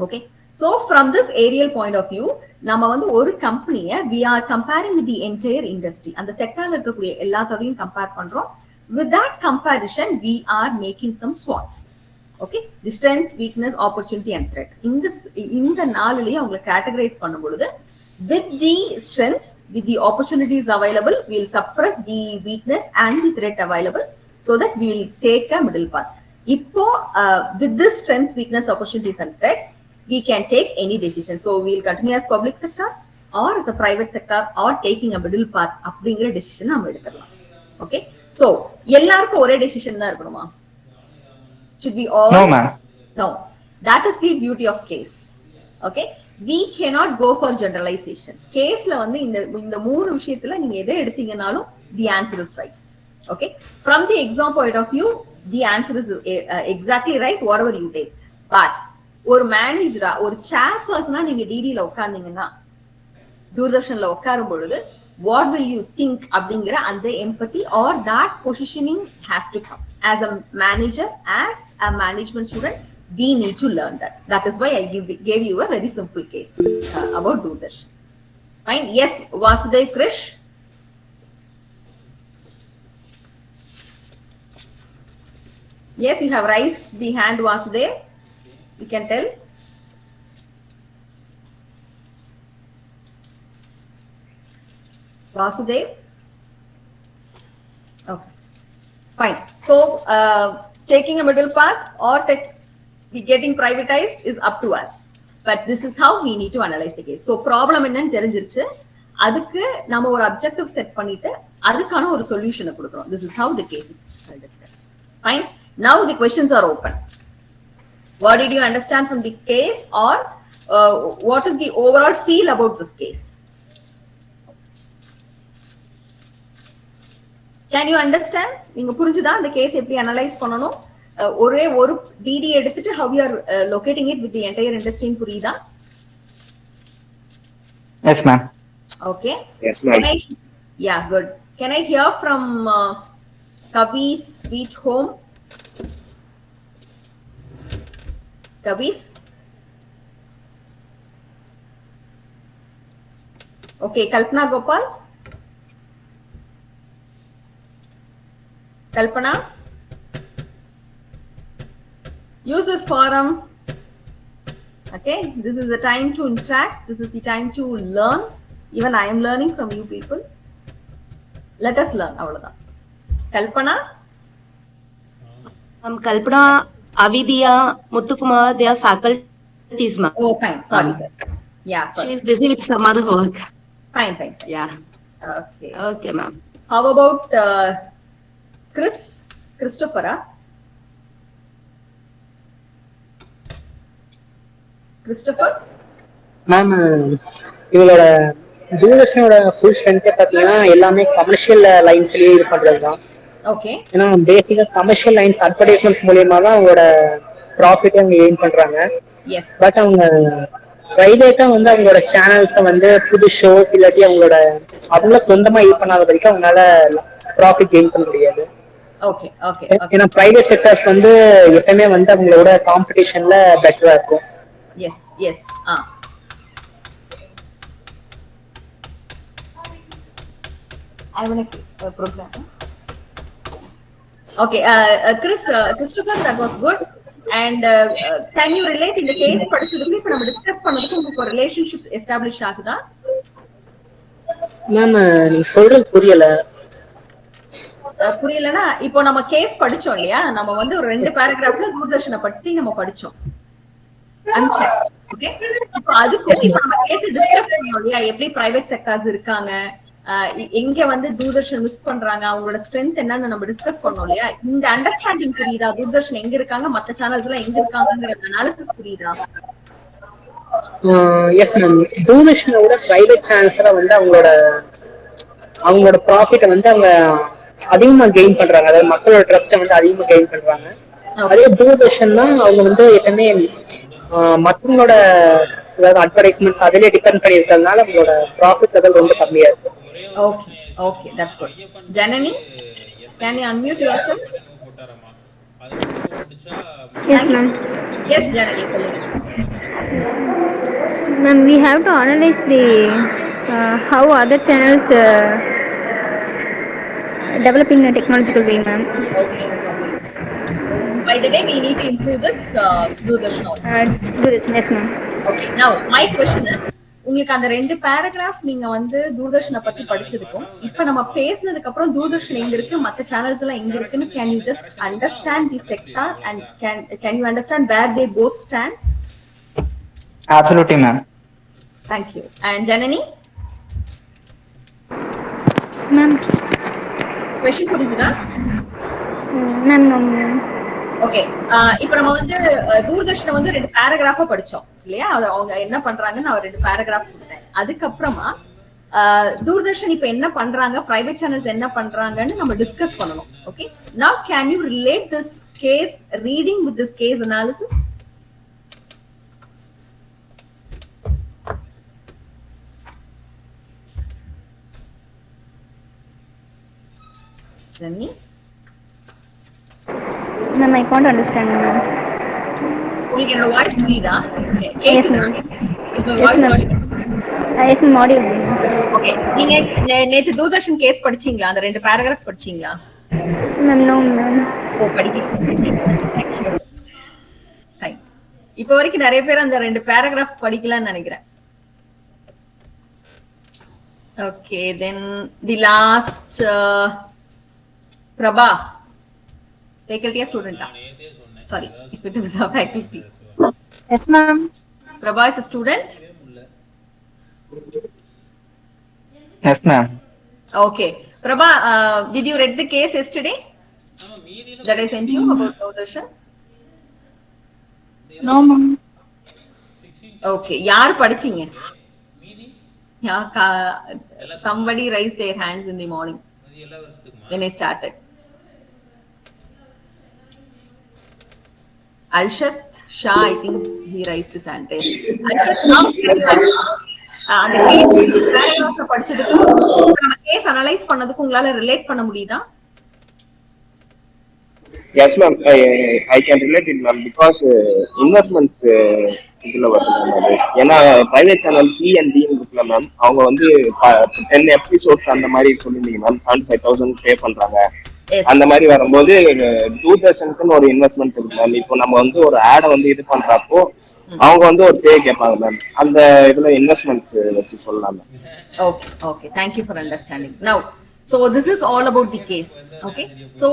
Okay, so from this aerial point of view நம்ம வந்து ஒரு கம்பெனியை we are comparing with the entire industry, அந்த செக்டார்ல இருக்கக்கூடிய எல்லாத்தையும் கம்பேர் பண்றோம். With that comparison we are making some SWOTs. Okay, the strength, weakness, opportunity and threat. இந்த நாளிலேயே அவங்களை கேட்டகரைஸ் பண்ணும் பொழுது with the strengths, with the opportunities available, we will suppress the weakness and the threat available so that we will take a middle path. இப்போ with this strength, weakness, opportunities and threat we can take any decision. So we will continue as public sector or as a private sector or taking a middle path அப்படிங்கிற decision நம்ம எடுக்கலாம். Okay, So எல்லாருக்கும் ஒரே decision தான் இருக்கணுமா? Should we all? No, ma'am. No. That is the beauty of case. Okay, we cannot go for generalization. Caseல வந்து இந்த மூணு விஷயத்துல நீங்க எதை எடுத்தீங்கனாலும் the answer is right. Okay, from the exam point of view the answer is exactly right whatever you take. But ஒரு மேனேஜரா ஒரு சேர்பர்சனா நீங்க டிடில உட்கார்ந்தீங்கன்னா தூர்தர்ஷன்ல உட்காரும் பொழுது what will you think அப்படிங்கிற அந்த empathy or that positioning has to come. As a manager, as a management student, we need to learn that. That is why I gave you a very simple case about Doordarshan. Fine. Yes, Vasudev, Krish. Yes, you have raised the hand, Vasudev. You can tell. Vasudev. Okay. Fine. So, taking a middle path or getting privatized is up to us. But this is how we need to analyze the case. So, problem என்னன்னு தெரிஞ்சிருச்சு. அதுக்கு நம்ம ஒரு objective set பண்ணிட்டு அதுக்கான ஒரு solution கொடுக்கிறோம். This is how the case is discussed. Fine. Now the questions are open. What did you understand from the case, or what is the overall feel about this case? Can you understand? நீங்க புரிஞ்சுதா அந்த case எப்படி analyse பண்ணனும்? ஒரே ஒரு DD எடுத்துட்டு how you are locating it with the entire industry புரியுதா? Yes, ma'am. Okay. Yes, ma'am. Yeah, good. Can I hear from Kavi's Sweet Home? Kavi's? Okay, Kalpana Gopal? Kalpana, use this forum. Okay, this is the time to interact. This is the time to learn. Even I am learning from you people. Let us learn. Avladha. Kalpana. Kalpana, Avidya, Muthukumar, they are faculties, ma'am. Oh, fine. Sorry, sir. Yeah, sorry. She is busy with some other work. Fine, fine. Yeah. Okay. Okay, ma'am. How about Christopher? Christopher? Ma'am இவங்களோட தூர்தர்ஷனோட full ஸ்ட்ரென்த்தே பார்த்தீங்கன்னா எல்லாமே commercial லைன்ஸ்லயே இது பண்றது தான். Okay. ஏன்னா பேசிக்கா commercial lines advertisements மூலியமா தான் அவங்களோட ப்ராஃபிட்டே அவங்க எய்ன் பண்றாங்க. பட் அவங்க பிரைவேட்டா வந்து அவங்களோட சேனல்ஸை வந்து புது ஷோஸ் இல்லாட்டி அவங்கள சொந்தமா இது பண்ணாத வரைக்கும் அவங்களால ப்ராஃபிட் கெயின் பண்ண முடியாது. Okay okay. ஏன்னா பிரைவேட் செக்டர்ஸ் வந்து எப்பவுமே வந்து அவங்களோட காம்படிஷன்ல பெட்டரா இருக்கும். Yes yes. I want a program. Okay, Christopher, that was good. And can you relate in the case படிச்சதுக்கு இப்ப நம்ம டிஸ்கஸ் பண்ணதுக்கு உங்களுக்கு ஒரு ரிலேஷன்ஷிப் எஸ்டாப்லிஷ் ஆகுதா? மேம் நீங்க சொல்றது புரியல. புரியலனா இப்போ நம்ம கேஸ் படிச்சோம் இல்லையா, நம்ம வந்து ஒரு 2 பேராகிராஃப்ல தூர்தர்ஷனை பத்தி நம்ம படிச்சோம். ஓகே, இப்போ அதுக்கு இப்போ நம்ம கேஸ் டிஸ்கஸ் பண்ணோம் இல்லையா, எப்படி பிரைவேட் செக்டார்ஸ் இருக்காங்க, எங்க வந்து தூர்தர்ஷன் மிஸ் பண்றாங்க, அவங்களோட ஸ்ட்ரென்த் என்னன்னு நம்ம டிஸ்கஸ் பண்ணோம் இல்லையா. இந்த அண்டர்ஸ்டாண்டிங் புரியுதா? தூர்தர்ஷன் எங்க இருக்காங்க, மத்த சேனல்ஸ் எல்லாம் எங்க இருக்காங்கங்கிற அனாலிசிஸ் புரியுதா? எஸ் மேம், தூர்தர்ஷனோட பிரைவேட் சேனல்ஸ்ல வந்து அவங்களோட ப்ராஃபிட்டை வந்து அவங்க அதிகமா கெயின் பண்றாங்க, அதாவது மக்களோட ட்ரஸ்ட்டை வந்து அதிகமா கெயின் பண்றாங்க. அதே தூர்தர்ஷன்னா அவங்க வந்து எப்பவுமே மற்றவங்களோட அட்வர்டைஸ்மெண்ட்ஸ் அதிலே டிபெண்ட் பண்ணி இருக்கிறதுனால அவங்களோட ப்ராஃபிட் லெவல் ரொம்ப கம்மியா இருக்கு. Okay, okay, that's good. Janani, can you unmute yourself? Yes, ma'am. Yes, Janani, sorry. Ma'am, we have to analyze the how other channels developing a technological way, ma'am. Okay. By the way, we need to improve this Doordarshan also. Doordarshan, yes, ma'am. Okay, now my question is, உங்களுக்கு அந்த 2 paragraph நீங்க வந்து தூர்தர்ஷனை பத்தி படிச்சதுக்கும் இப்ப நம்ம பேசினதுக்கு அப்புறம் தூர்தர்ஷன் எங்க இருக்கு, மத்த சேனல்ஸ் எல்லாம் எங்க இருக்குன்னு can you just understand the sector and can you understand where they both stand? Absolutely, ma'am. Thank you. And Janani? Ma'am. Question புரிஞ்சுதா? Ma'am ma'am okay. இப்போ நம்ம வந்து தூர்தர்ஷனை வந்து 2 பேராகிராஃபா படிச்சோம் இல்லையா? அவங்க என்ன பண்றாங்கன்னு நான் 2 பேராகிராஃப் கொடுத்தேன். அதுக்கப்புறமா தூர்தர்ஷன் இப்ப என்ன பண்றாங்க, பிரைவேட் சேனல்ஸ் என்ன பண்றாங்கன்னு நம்ம டிஸ்கஸ் பண்ணணும். Okay, now can you relate this case reading with this case analysis? Jenny? Ma'am, I can't understand, ma'am. உங்களுக்கு என்னோட வாய்ஸ் புரியுதா? Yes, ma'am. Yes, ma'am. Yes, ma'am. Audible. Okay. நீங்க நேத்து தூர்தர்ஷன் கேஸ் படிச்சீங்களா? அந்த 2 பேராகிராஃப் படிச்சீங்களா? Ma'am, no, ma'am. ஓ, படிக்கிறீங்க. Fine. இப்போ வரைக்கும் நிறைய பேர் அந்த 2 பேராகிராஃப் படிக்கலன்னு நினைக்கிறேன். Okay, then the last Prabha. Faculty or student? Sorry, if it is a faculty. Yes, ma'am. Prabha is a student? Yes, ma'am. Okay. Prabha, did you read the case yesterday that I sent you about Doodarshan? No, ma'am. Okay. Yaar padicheenga? Yeah, somebody raised their hands in the morning when I started. Alshat Shah, I think he raised his hand. Alshat, now அந்த case படிச்சதுக்கு நம்ம case analyse பண்ணதுக்கு உங்களால relate பண்ண முடியுதா? Yes ma'am, I can relate it ma'am because investments இதுல வருது. ஏன்னா பிரைவேட் சேனல் C&D இருக்குல்ல மேம், அவங்க வந்து 10 எபிசோட்ஸ் அந்த மாதிரி சொல்லிருந்தீங்க மேம், 75,000 பே பண்றாங்க. அந்த மாதிரி வரும்போது தூர்தர்ஷனுக்குன்னு ஒரு இன்வெஸ்ட்மெண்ட் இருக்கு மேம். இப்போ நம்ம வந்து ஒரு ஆடை வந்து இது பண்றப்போ அவங்க வந்து ஒரு பே கேட்பாங்க மேம். அந்த இதுல இன்வெஸ்ட்மெண்ட்ஸ் வச்சு சொல்லலாம் ma'am. Okay okay, thank you for understanding. Now so this is all about the case. Okay, so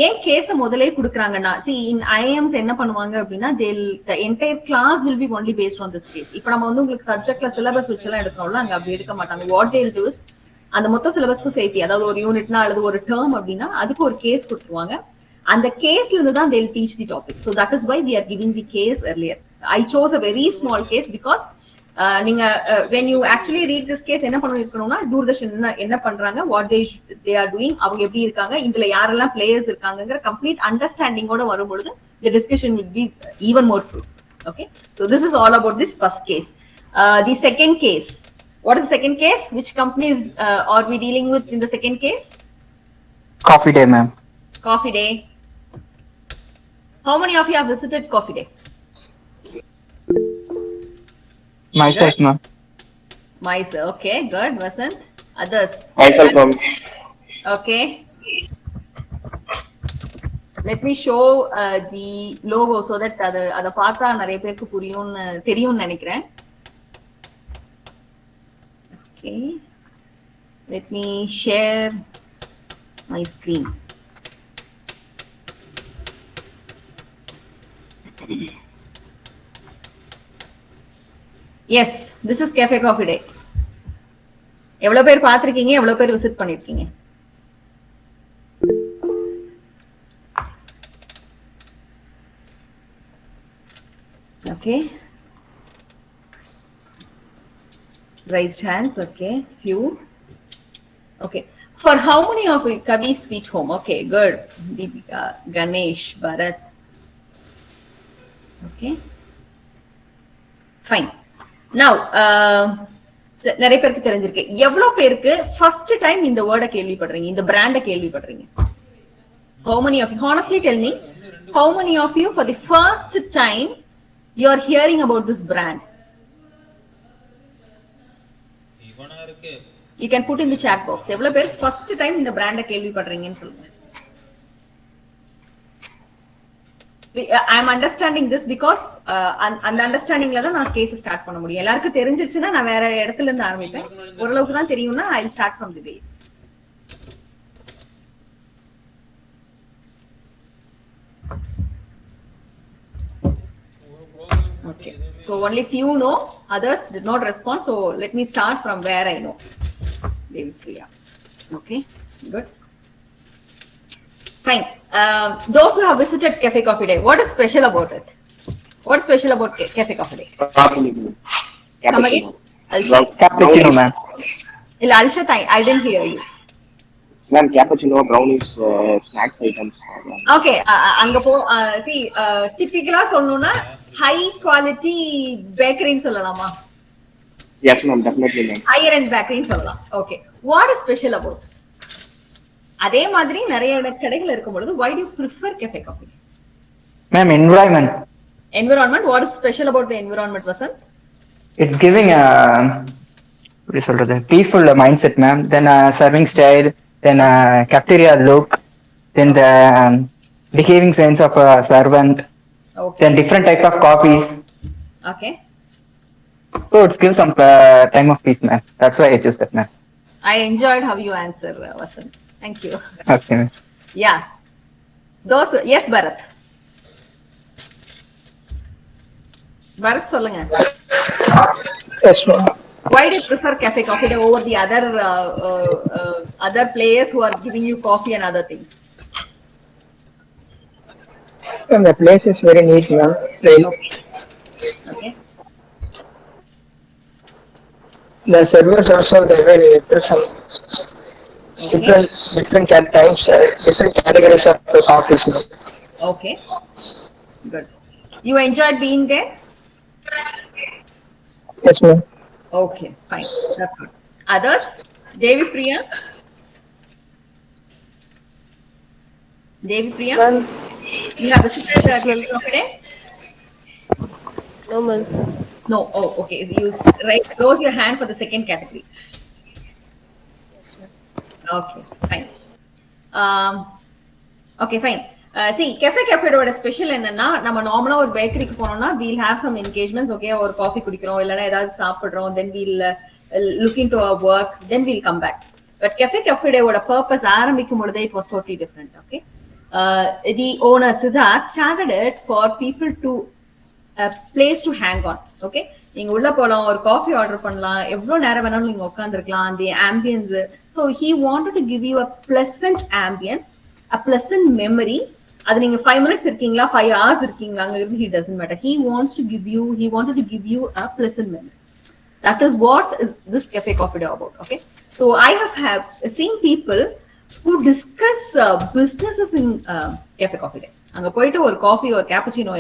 ஏன் கேஸ் முதல்ல குடுக்குறாங்கன்னா, see in IIMs என்ன பண்ணுவாங்க அப்படின்னா, the entire class will be only based on this case. இப்போ நம்ம வந்து உங்களுக்கு சப்ஜெக்ட்ல சிலபஸ் வச்சு எல்லாம் எடுக்கணும்ல, அங்க அப்படி எடுக்க மாட்டாங்க. what they'll do is அந்த மொத்த சிலபஸ்க்கும் சேர்த்து, அதாவது ஒரு யூனிட்னா அல்லது ஒரு டேர்ம் அப்படின்னா அதுக்கு ஒரு கேஸ் கொடுத்துருவாங்க. அந்த கேஸ்ல இருந்து தான் they'll teach the topic. So that is why we are giving the case earlier. I chose a very small case because நீங்க when you actually read this case என்ன பண்ணிருக்கணும்னா, தூர்தர்ஷன் என்ன பண்றாங்க, what they are doing, அவங்க எப்படி இருக்காங்க, இதுல யாரெல்லாம் players இருக்காங்கங்கிற complete அண்டர்ஸ்டாண்டிங்கோட வரும்பொழுது the discussion will be even more fruitful. Okay, so this is all about this first case. The second case, what is the second case? Which companies are we dealing with in the second case? Coffee Day, ma'am. Coffee Day. How many of you have visited Coffee Day? Myself, ma'am. Myself. Okay, good. Vasant. Others. Myself, ma'am. Okay. Let me show the logo so that அத பார்த்தா நிறைய பேருக்கு புரியும்னு தெரியும்னு நினைக்கிறேன். Okay. Let me share my screen. Yes, this is Cafe Coffee Day. எவ்வளவு பேர் பார்த்திருக்கீங்க, எவ்வளவு பேர் விசிட் பண்ணிருக்கீங்க? Okay. Raised hands. Okay, few. Okay. For how many of you, Kavi's Sweet Home? Okay, good. Deepika, Ganesh, Bharat. Okay. Fine. Now, நிறைய பேருக்கு தெரிஞ்சிருக்கு. எவ்வளவு பேருக்கு ஃபர்ஸ்ட் டைம் இந்த வேர்டை கேள்விப்படுறீங்க, இந்த பிராண்ட கேள்விப்படுறீங்க? How many of you, honestly tell me, how many of you for the first time you are hearing about this brand? You can put in the chat box. எவ்வளவு பேர் ஃபர்ஸ்ட் டைம் இந்த பிராண்ட கேள்விப்படுறீங்கன்னு சொல்லுங்க. I am understanding this because அந்த அண்டர்ஸ்டாண்டிங்ல தான் நான் case start பண்ண முடியும். எல்லாருக்கும் தெரிஞ்சிருச்சுன்னா நான் வேற இடத்துல இருந்து ஆரம்பிப்பேன். ஓரளவுக்கு தான் தெரியும்னா I will start from the base. Okay, so only few know, others did not respond. So let me start from where I know. Devipriya. Okay, good. Fine. Those who have visited Cafe Coffee Day, what is special about it? What's special about Cafe Coffee Day? Come again? Alshat? Cappuccino, ma'am. Alshat, I didn't hear you. Ma'am, cappuccino, brownies, snacks items. Okay, அங்க போ see typical சொல்லணும்னா high quality bakery சொல்லலாமா? Yes ma'am, definitely ma'am. Higher end bakery சொல்லலாம். Okay. What is special about? அதே மாதிரி நிறைய கடைகள் இருக்கும் பொழுது why do you prefer Cafe Coffee? Ma'am, environment. Environment, what is special about the environment, Vasant? It's giving a peaceful mindset, ma'am. Then serving style, then cafeteria look, then the behaving sense of a servant, okay. Then different type of coffees. Okay. So it gives some time of peace, ma'am. That's why I choose that, ma'am. I enjoyed how you answer, Vasant. Thank you. Okay. Yeah. Those, yes, Bharat. Bharat, சொல்லுங்க. Yes, ma'am. Why do you prefer Cafe Coffee Day over the other players who are giving you coffee and other things? And the place is very neat, ma'am. Okay. The servers also they very some different times, different categories of coffees, ma'am. Okay. Good. You enjoyed being there? Yes, ma'am. Okay, fine. That's good. Others? Devi Priya? Devi Priya? Ma'am. You have visited Cafe Coffee Day? No, ma'am. No. Oh, okay. You raise your hand for the second category. Yes, ma'am. Okay, fine. Okay, fine. See, Cafe Day special என்னன்னா நம்ம நார்மலா ஒரு பேக்கரிக்கு போனோம்னா we'll have some engagements, okay, ஒரு coffee குடிக்கிறோம் இல்லனா ஏதாவது சாப்பிடுறோம், then we'll look into our work, then we'll come back. But Cafe Day ஓட purpose ஆரம்பிக்கும் பொழுதே it was totally different, okay. The owner Siddharth started it for people to a place to hang on, okay. நீங்க உள்ள போலாம், ஒரு coffee order பண்ணலாம், எவ்வளவு நேரம் வேணாலும் நீங்க உட்கார்ந்திருக்கலாம், the ambience. So he wanted to give you a pleasant ambience, a pleasant memory. அது நீங்க 5 minutes இருக்கீங்களா 5 hours இருக்கீங்களா he doesn't matter. He wanted to give you a pleasant memory. That is what is this Cafe Coffee Day about, okay. So I have seen people who discuss businesses in Cafe Coffee Day. அங்க போயிட்டு ஒரு coffee ஒரு cappuccino,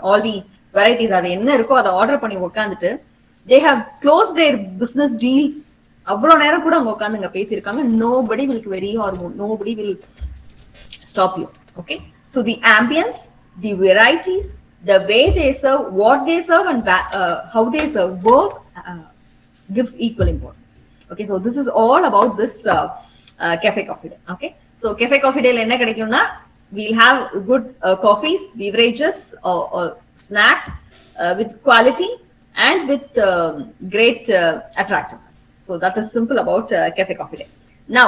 all the varieties அது என்ன இருக்கோ அதை order பண்ணி உட்கார்ந்துட்டு they have closed their business deals. அவ்வளவு நேரம் கூட அவங்க உட்கார்ந்து பேசியிருக்காங்க. Nobody will query or nobody will stop you, okay. So the ambience, the varieties, the way they serve, what they serve, and how they serve both gives equal importance. Okay, so this is all about this Cafe Coffee Day. Okay, so Cafe Coffee Day enna kedikumna we'll have good coffees, beverages, or snack with quality and with great attractiveness. So that is simple about Cafe Coffee Day. Now,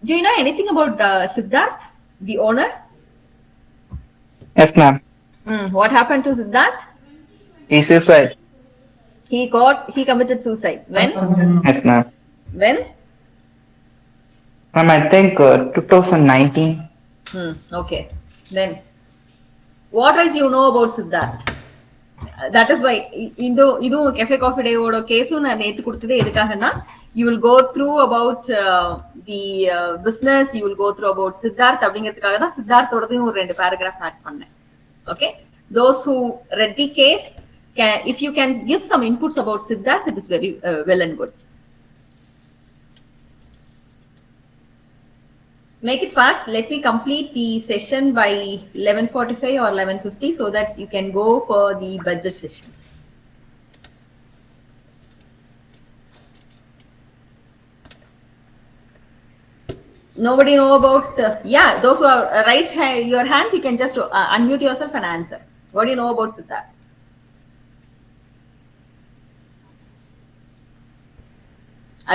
do you know anything about Siddharth, the owner? Yes, ma'am. What happened to Siddharth? He suicide. He committed suicide. When? Yes, ma'am. When? Ma'am, I think 2019. Okay. Then, what else you know about Siddharth? That is why idu Cafe Coffee Day oda case na nethu kuduthude edukagana you will go through about the business, you will go through about Siddharth அப்படிங்கிறதுக்காக தான் சித்தார்த் ஓடதையும் ஒரு 2 paragraph add பண்ணேன். Okay, those who read the case if you can give some inputs about Siddharth, it is very well and good. Make it fast. Let me complete the session by 11:45 or 11:50 so that you can go for the budget session. Nobody know about yeah, those who are raised your hands, you can just unmute yourself and answer. What do you know about Siddharth?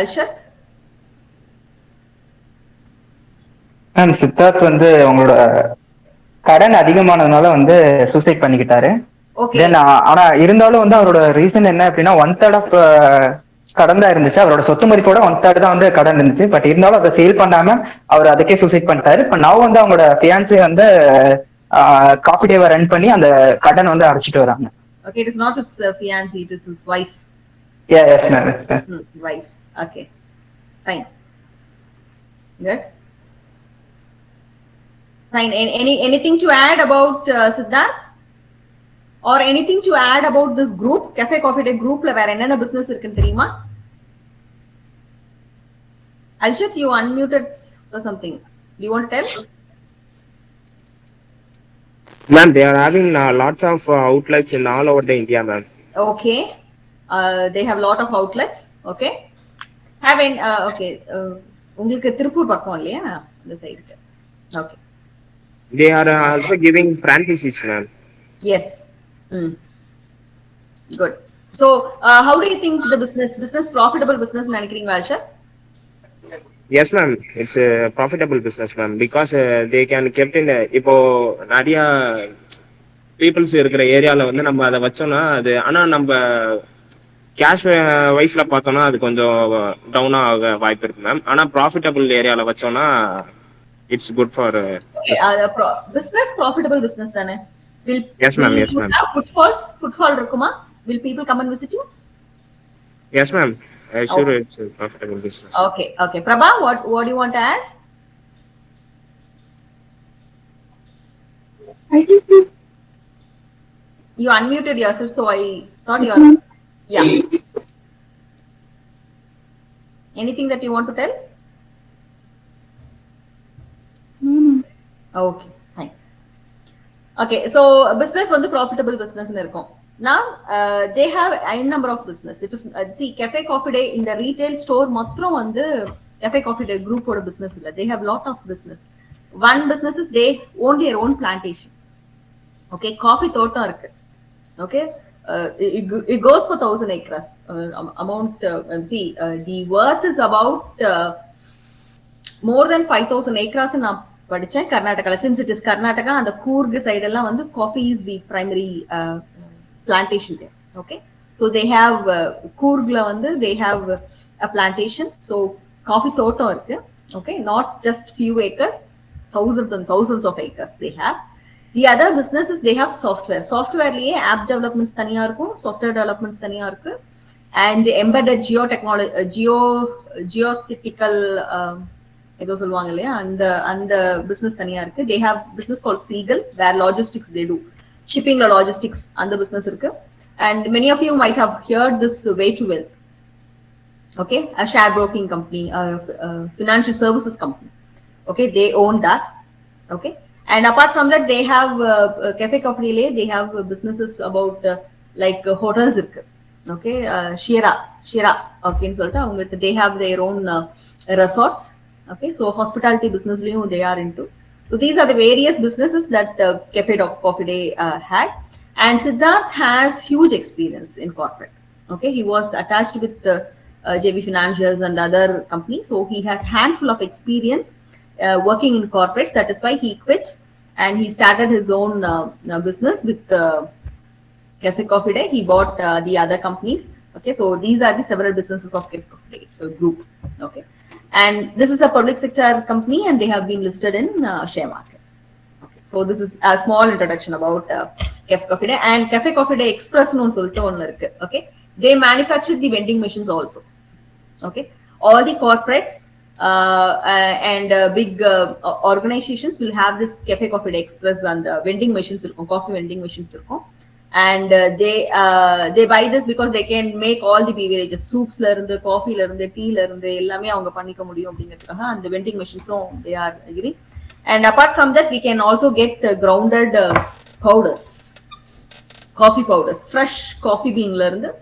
Alshat? Ma'am, Siddharth வந்து அவங்களோட கடன் அதிகமானதுனால வந்து suicide பண்ணிக்கிட்டாரு. Okay. தென் ஆனா இருந்தாலும் வந்து அவரோட reason என்ன அப்படின்னா 1/3 ஆஃப் கடன் தான் இருந்துச்சு. அவரோட சொத்து மதிப்போட 1/3 தான் வந்து கடன் இருந்துச்சு. பட் இருந்தாலும் அதை சேல் பண்ணாம அவர் அதுக்கே சூசைட் பண்ணிட்டாரு. இப்ப நான் வந்து அவங்களோட ஃபியான்ஸே வந்து காஃபி டேவை ரன் பண்ணி அந்த கடன் வந்து அடைச்சிட்டு வராங்க. Okay, it is not his fiancée, it is his wife. Yeah, yes ma'am. Wife. Okay, fine. Good. Fine. Anything to add about Siddharth? Or anything to add about this group? Cafe Coffee Day group la vera enna business irukku theriyuma? Alshit, you unmuted or something. Do you want to tell? Ma'am, they are having lots of outlets in all over the India, ma'am. Okay. They have lot of outlets. Okay. Having okay. உங்களுக்கு திருப்பூர் பக்கம் இல்லையா அந்த side? Okay. They are also giving franchises, ma'am. Yes. Good. So, how do you think the business profitable business நினைக்கிறீங்க Alshit? Yes, ma'am. It's a profitable business, ma'am, because they can kept in இப்போ நிறைய peoples இருக்கிற ஏரியால வந்து நம்ம அதை வச்சோம்னா அது ஆனா நம்ம கேஷ் வைஸ்ல பார்த்தோம்னா அது கொஞ்சம் டவுன் ஆக வாய்ப்பு இருக்கு மேம். ஆனா ப்ராஃபிட்டபிள் ஏரியால வச்சோம்னா it's good for business profitable business தானே? Yes ma'am, yes ma'am. Footfall இருக்குமா? Will people come and visit you? Yes ma'am. Sure, it's a profitable business. Okay. Prabha, what do you want to add? You unmuted yourself, so I thought you are. Yeah. Anything that you want to tell? Okay, fine. Okay, so business வந்து profitable business னு இருக்கும். Now they have a number of business. It is see Cafe Coffee Day in the retail store மாத்திரம் வந்து Cafe Coffee Day group ஓட business இல்ல. They have lot of business. One business is they own their own plantation. Okay, coffee தோட்டம் இருக்கு. Okay, it goes for 1,000 acres. Amount see the worth is about more than 5,000 acres in படிச்சேன் கர்நாடகால. Since it is Karnataka and the Coorg side எல்லாம் வந்து coffee is the primary plantation there. Okay, so they have Coorgla வந்து they have a plantation, so coffee தோட்டம் இருக்கு. Okay, not just few acres, thousands and thousands of acres they have. The other businesses they have software liye app developments தனியா இருக்கும், software developments தனியா இருக்கு, and embedded geothetical ஏதோ சொல்லுவாங்க இல்லையா அந்த business தனியா இருக்கு. They have business called Seagull where logistics they do, shipping logistics அந்த business இருக்கு. And many of you might have heard this Way to Wealth. Okay, a share broking company, financial services company. Okay, they own that. Okay, and apart from that they have Cafe Coffee Day they have businesses about like hotels irukku. Okay, Shriram okay சொல்லிட்டு அவங்க they have their own resorts. Okay, so hospitality business they are into. So these are the various businesses that Cafe Coffee Day had. And Siddharth has huge experience in corporate. Okay, he was attached with JB Financials and other companies, so he has handful of experience working in corporates. That is why he quit and he started his own business with Cafe Coffee Day. He bought the other companies. Okay, so these are the several businesses of Cafe Coffee Day group. Okay, and this is a public sector company and they have been listed in share market. Okay, so this is a small introduction about Cafe Coffee Day. And Cafe Coffee Day Express no solittu onnu irukku. Okay, they manufacture the vending machines also. Okay, all the corporates and big organizations will have this Cafe Coffee Day Express and vending machines irukum, coffee vending machines irukum. And they buy this because they can make all the beverages, soups la irundhu, coffee la irundhu, tea la irundhu ellame avanga pannika mudiyum அப்படிங்கிறதுக்காக and the vending machines they are agree. And apart from that we can also get grounded powders, coffee powders, fresh coffee bean la irundhu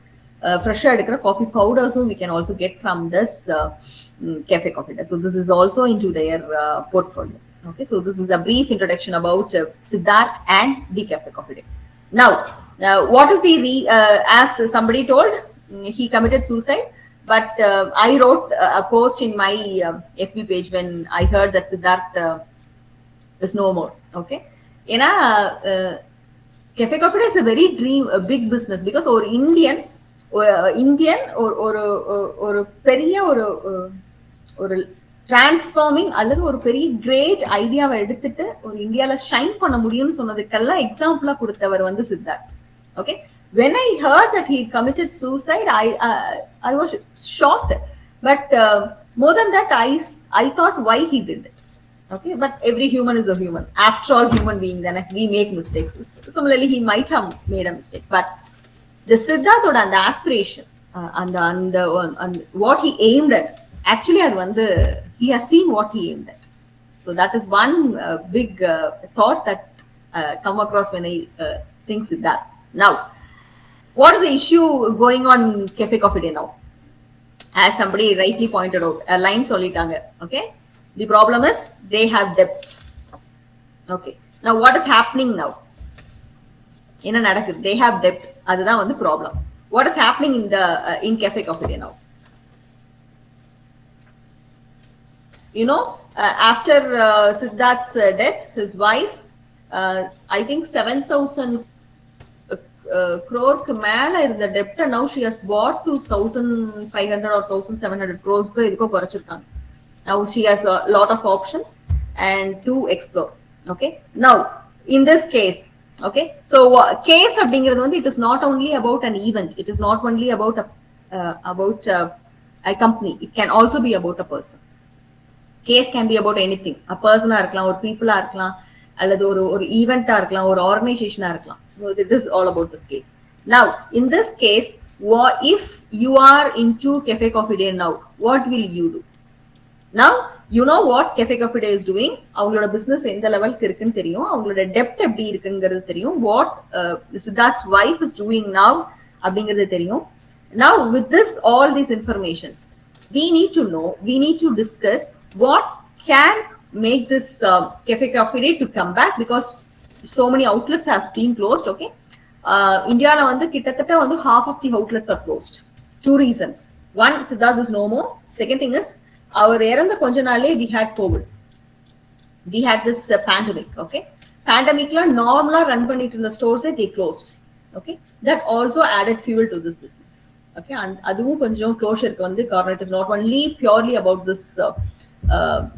fresh எடுக்கிற coffee powders we can also get from this Cafe Coffee Day. So this is also into their portfolio. Okay, so this is a brief introduction about Siddharth and the Cafe Coffee Day. Now what is the as somebody told he committed suicide, but I wrote a post in my FB page when I heard that Siddharth is no more. Okay, Cafe Coffee Day is a very big business because or Indian Indian ஒரு பெரிய ஒரு transforming அல்லது ஒரு பெரிய great ஐடியாவை எடுத்துட்டு ஒரு இந்தியால ஷைன் பண்ண முடியும்னு சொன்னதுக்கெல்லாம் எக்ஸாம்பிளா கொடுத்தவர் வந்து Siddharth. Okay, when I heard that he committed suicide, I was shocked, but more than that, I thought why he did it. Okay, but every human is a human, after all, human beings, and we make mistakes. Similarly, he might have made a mistake, but the Siddharth and the aspiration and what he aimed at, actually அது வந்து he has seen what he aimed at. So that is one big thought that come across when I think Siddharth. Now, what is the issue going on Cafe Coffee Day now? As somebody rightly pointed out, a line solitaanga. Okay, the problem is they have debts. Okay, now what is happening now? என்ன நடக்குது? They have debt. அதுதான் வந்து problem. What is happening in Cafe Coffee Day now? You know, after Siddharth's death, his wife, I think 7,000 crore மேல இருந்த debt, now she has bought to 1,500 or 1,700 crores இதுக்கு குறைச்சிருக்காங்க. Now she has a lot of options and to explore. Okay, now in this case, okay, so case அப்படிங்கிறது வந்து it is not only about an event, it is not only about a company, it can also be about a person. Case can be about anything, a person ஆ இருக்கலாம், ஒரு people ஆ இருக்கலாம், அல்லது ஒரு event ஆ இருக்கலாம், ஒரு organization ஆ இருக்கலாம். So this is all about this case. Now in this case, if you are into Cafe Coffee Day now, what will you do? Now you know what Cafe Coffee Day is doing. அவங்களோட business எந்த லெவலுக்கு இருக்குன்னு தெரியும், அவங்களோட டெப்ட் எப்படி இருக்குங்கிறது தெரியும், what Siddharth's wife is doing now அப்படிங்கிறது தெரியும். Now with this all these informations, we need to know, we need to discuss what can make this Cafe Coffee Day to come back, because so many outlets have been closed. Okay, Indiaல வந்து கிட்டத்தட்ட வந்து half of the outlets are closed. Two reasons. One, Siddharth is no more. Second thing is, அவர் இறந்த கொஞ்ச நாளே we had COVID, we had this pandemic. Okay, pandemicல நார்மலா run பண்ணிட்டு இருந்த ஸ்டோர்ஸே they closed. Okay, that also added fuel to this business. Okay, and அதுவும் கொஞ்சம் க்ளோஷருக்கு வந்து காரணம். It is not only purely about this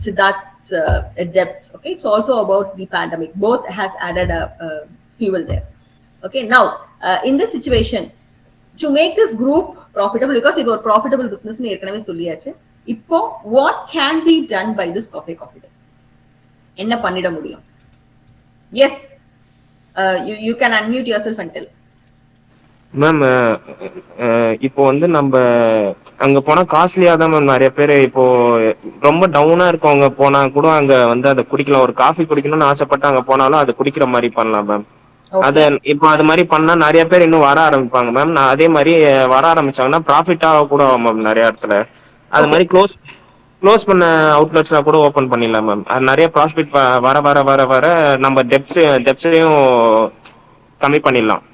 Siddharth's debts. Okay, it's also about the pandemic. Both has added a fuel there. Okay, now in this situation, to make this group profitable, because it was profitable business னு ஏற்கனவே சொல்லியாச்சு, இப்போ what can be done by this Cafe Coffee Day? என்ன பண்ணிட முடியும்? Yes, you can unmute yourself and tell. Ma'am, இப்போ வந்து நம்ம அங்க போனா காஸ்ட்லியா தான் மேம். நிறைய பேர் இப்போ ரொம்ப டவுனா இருக்கவங்க போனா கூட அங்க வந்து அதை குடிக்கலாம். ஒரு காஃபி குடிக்கணும்னு ஆசைப்பட்டு அங்க போனாலும் அதை குடிக்கிற மாதிரி பண்ணலாம் மேம். அத இப்போ அது மாதிரி பண்ணா நிறைய பேர் இன்னும் வர ஆரம்பிப்பாங்க மேம். நான் அதே மாதிரி வர ஆரம்பிச்சாங்கன்னா ப்ராஃபிட்டா கூட ஆகும் மேம் நிறைய இடத்துல. அது மாதிரி க்ளோஸ் பண்ண அவுட்லெட்ஸ்லாம் கூட ஓபன் பண்ணிடலாம் மேம். அது நிறைய ப்ராஃபிட் வர வர வர வர நம்ம டெப்ஸையும் கம்மி பண்ணிடலாம்.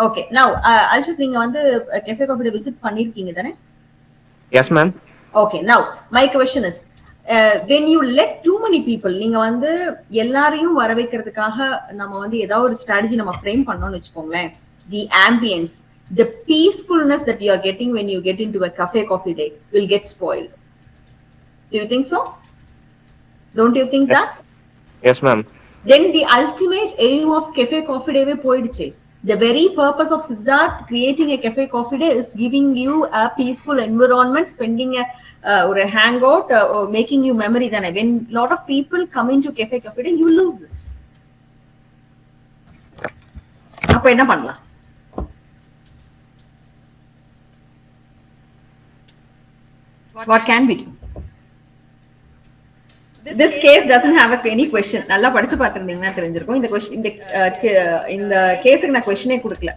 Okay, now Alshit, நீங்க வந்து Cafe Coffee Day visit பண்ணிருக்கீங்க தானே? Yes ma'am. Okay, now my question is, when you let too many people, நீங்க வந்து எல்லாரையும் வர வைக்கிறதுக்காக நம்ம வந்து ஏதாவது ஒரு strategy நம்ம frame பண்ணோம்னு வெச்சுக்கோங்களேன், the ambience, the peacefulness that you are getting when you get into a Cafe Coffee Day will get spoiled. Do you think so? Don't you think that? Yes ma'am. Then the ultimate aim of Cafe Coffee Day போயிடுச்சு. The very purpose of Siddharth creating a Cafe Coffee Day is giving you a peaceful environment, spending or a hangout, or making you memory. Then when a lot of people come into Cafe Coffee Day, you lose this. அப்ப என்ன பண்ணலாம்? What can we do? This case doesn't have any question. நல்லா படிச்சு பார்த்திருந்தீங்கன்னா தெரிஞ்சிருக்கும். இந்த question இந்த கேஸுக்கு நான் क्वेश्चनே கொடுக்கல,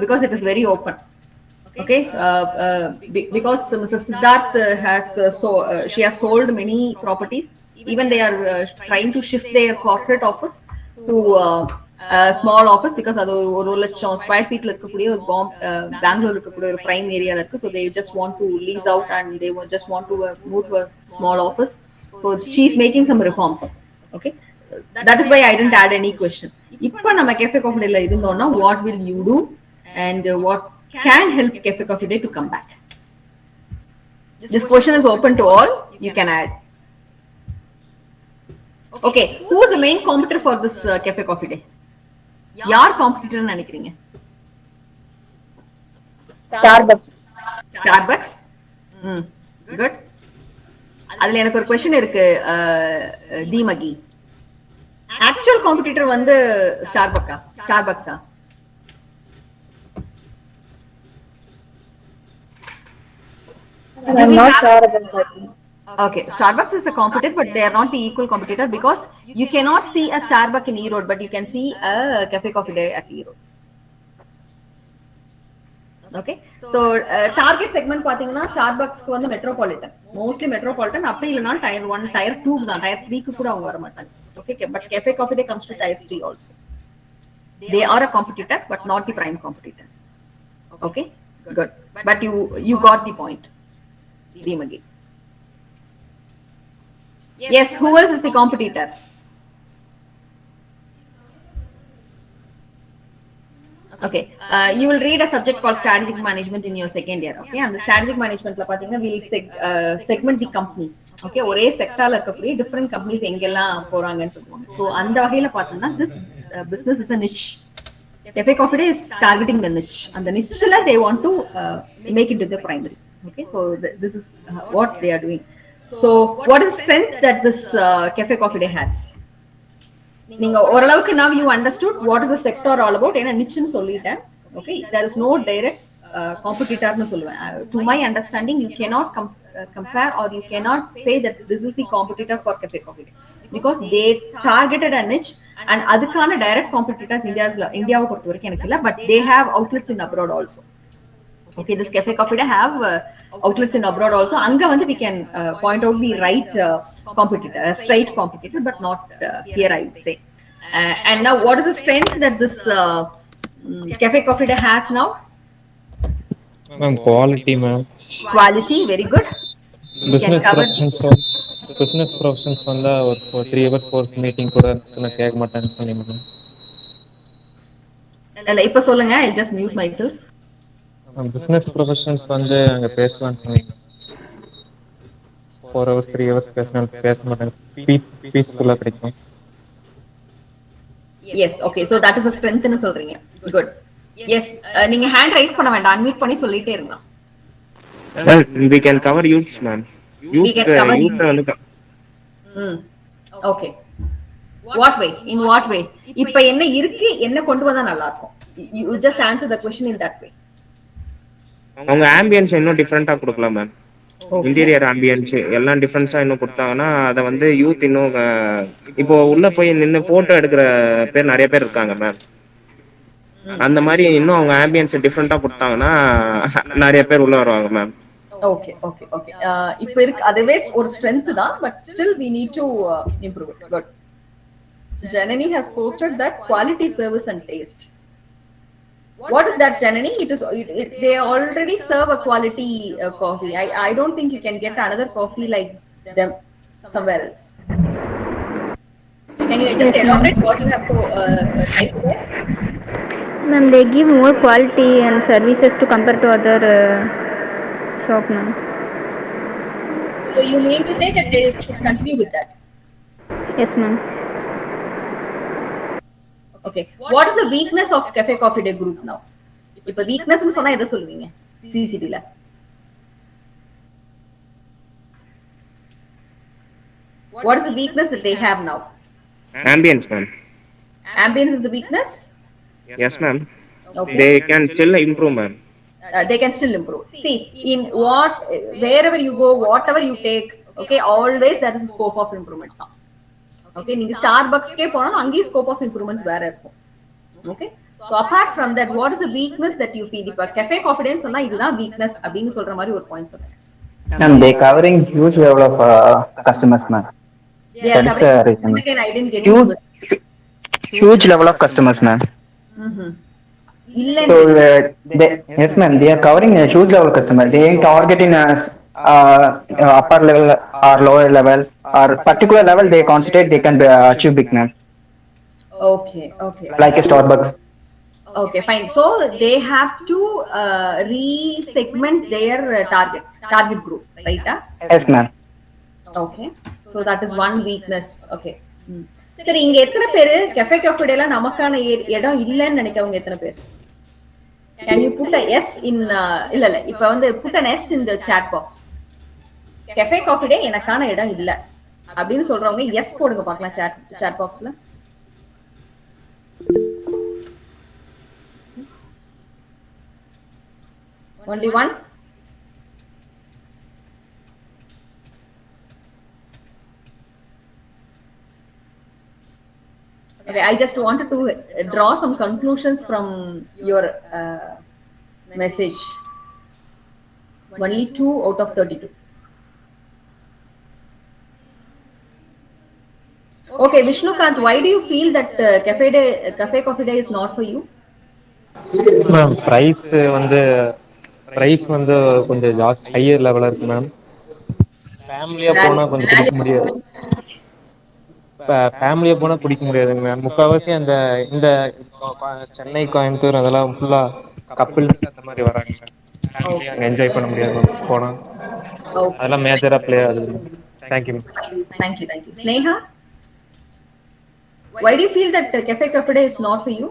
because it is very open. Okay, because Mrs. Siddharth has she has sold many properties. Even they are trying to shift their corporate office to small office, because அது ஒரு லட்சம் ஸ்கொயர் ஃபீட்ல இருக்கக்கூடிய ஒரு பெங்களூர் இருக்கக்கூடிய ஒரு பிரைம் ஏரியால இருக்கு. So they just want to lease out and they just want to move to a small office. So she's making some reforms. Okay, that is why I didn't add any question. இப்போ நம்ம Cafe Coffee Day ல இருந்தோம்னா what will you do and what can help Cafe Coffee Day to come back? This question is open to all. You can add. Okay, who is the main competitor for this Cafe Coffee Day? யார் காம்படிட்டர்னு நினைக்கிறீங்க? Starbucks. Good. அதுல எனக்கு ஒரு question இருக்கு தீமகி. Actual competitor வந்து ஸ்டார்பக்ஸா? I'm not sure about that. Okay, Starbucks is a competitor, but they are not the equal competitor because you cannot see a Starbucks in Erode, but you can see a Cafe Coffee Day at Erode. Okay, so target segment பாத்தீங்கன்னா ஸ்டார்பக்ஸ்க்கு வந்து metropolitan, mostly metropolitan, அப்படி இல்லைனா tyre 1 tyre 2 தான், tyre 3 க்கு கூட அவங்க வர மாட்டாங்க. Okay, but Cafe Coffee Day comes to tier 3 also. They are a competitor but not the prime competitor. Okay, good, but you got the point. Deemagi. Yes, who else is the competitor? Okay, you will read a subject called strategic management in your second year. Okay, and the strategic management la pathina we will segment the companies. Okay, ஒரே செக்டார்ல இருக்கக்கூடிய different companies எங்கெல்லாம் போறாங்கன்னு சொல்லுவாங்க. So அந்த வகையில பார்த்தோம்னா this business is a niche. Cafe Coffee Day is targeting the niche, and the niche la they want to make it to the primary. Okay, so this is what they are doing. So what is the strength that this Cafe Coffee Day has? நீங்க ஓரளவுக்கு now you understood what is the sector all about. ஏன்னா நிச்சுன்னு சொல்லிட்டேன். Okay, there is no direct competitor னு சொல்லுவேன். To my understanding, you cannot compare or you cannot say that this is the competitor for Cafe Coffee Day because they targeted a niche, and அதுக்கான direct competitors இந்தியாவை பொறுத்த வரைக்கும் எனக்கு இல்ல, but they have outlets in abroad also. Okay, this Cafe Coffee Day have outlets in abroad also. Anga வந்து we can point out the right competitor, a straight competitor, but not here I would say. And now what is the strength that this Cafe Coffee Day has now? Ma'am, quality, ma'am. Quality, very good. Business professions வந்தா ஒரு 3 hours course meeting கூட நான் கேட்க மாட்டேன்னு சொன்னீங்க. இப்ப சொல்லுங்க, I'll just mute myself. Business professions வந்து அங்க பேசலாம்னு சொன்னீங்க. 4 hours 3 hours பேச மாட்டாங்க. பீஸ்ஃபுல்லா கிடைக்கும். Yes, okay, so that is a strength னு சொல்றீங்க. Good. Yes, நீங்க hand raise பண்ண வேண்டாம், unmute பண்ணி சொல்லிட்டே இருங்க. We can cover youths, ma'am. Youth வந்து Okay. What way? In what way? இப்ப என்ன இருக்கு, என்ன கொண்டு வந்தா நல்லா இருக்கும்? You just answer the question in that way. அவங்க ஆம்பியன்ஸ் இன்னும் டிஃபரெண்டா கொடுக்கலாம் மேம். இன்டீரியர் ஆம்பியன்ஸ் எல்லாம் டிஃபரன்ஸா இன்னும் கொடுத்தாங்கன்னா அதை வந்து யூத் இன்னும் இப்போ உள்ள போய் நின்று போட்டோ எடுக்கிற பேர் நிறைய பேர் இருக்காங்க மேம். அந்த மாதிரி இன்னும் அவங்க ஆம்பியன்ஸ் டிஃபரெண்டா கொடுத்தாங்கன்னா நிறைய பேர் உள்ள வருவாங்க மேம். Okay okay okay. இப்போ இருக்கு அதுவே ஒரு ஸ்ட்ரெngth தான், but still we need to improve it. Good. Janani has posted that quality, service and taste. What is that, Janani? They already serve a quality coffee. I don't think you can get another coffee like them somewhere else. Can you just elaborate what you have to type there? Ma'am, they give more quality and services to compare to other shop, ma'am. So you mean to say that they should continue with that? Yes, ma'am. Okay. What is the weakness of Cafe Coffee Day group now? இப்ப weakness னு சொன்னா எதை சொல்வீங்க CCD ல? What is the weakness that they have now? Ambience, ma'am. Ambience is the weakness? Yes, ma'am. Okay. They can still improve, ma'am. They can still improve. See, in wherever you go, whatever you take, okay, always there is a scope of improvement. Okay, நீங்க ஸ்டார்பக்ஸ்க்கே போனாலும் அங்கேயும் scope of improvements வேற இருக்கும். Okay, so apart from that, what is the weakness that you feel? இப்ப Cafe Coffee Day சொன்னா இதுதான் weakness அப்படின்னு சொல்ற மாதிரி ஒரு பாயிண்ட் சொல்றேன். Ma'am, they covering huge level of customers, ma'am. That is a reason. Again, I didn't get it. Huge level of customers, ma'am. So yes, ma'am, they are covering a huge level of customer. They ain't targeting upper level or lower level or particular level. They concentrate. They can achieve big, ma'am. Okay, okay. Like a Starbucks. Okay, fine. So they have to re-segment their target group, right? Yes, ma'am. Okay, so that is one weakness. Okay. சரி, இங்க எத்தனை பேரு cafe காஃபிடேல நமக்கான இடம் இல்லன்னு நினைக்கிறவங்க எத்தனை பேர்? Can you put a yes in இல்ல இப்ப வந்து put an yes in the chat box. Cafe coffee day எனக்கான இடம் இல்ல அப்படின்னு சொல்றவங்க எஸ் போடுங்க பார்க்கலாம் chat boxல. Only one. Okay, I just wanted to draw some conclusions from your message. Only 2 out of 32. Okay, Vishnukant, why do you feel that cafe coffee day is not for you? Ma'am price வந்து கொஞ்சம் ஜாஸ்தி higher லெவலா இருக்கு ma'am. ஃபேமிலியா போனா கொஞ்சம் பிடிக்க முடியாது. ஃபேமிலியா போனா பிடிக்க முடியாதுங்க மேம். முக்கால்வாசி அந்த இந்த சென்னை, கோயம்புத்தூர் அதெல்லாம் ஃபுல்லா கப்பிள்ஸ் அந்த மாதிரி வராங்க மேம். ஃபேமிலியா அங்கே என்ஜாய் பண்ண முடியாது மேம் போனா. அதெல்லாம் மேஜரா பிளே ஆகுது ma'am. Thank you ma'am. Thank you. Sneha, why do you feel that cafe day is not for you?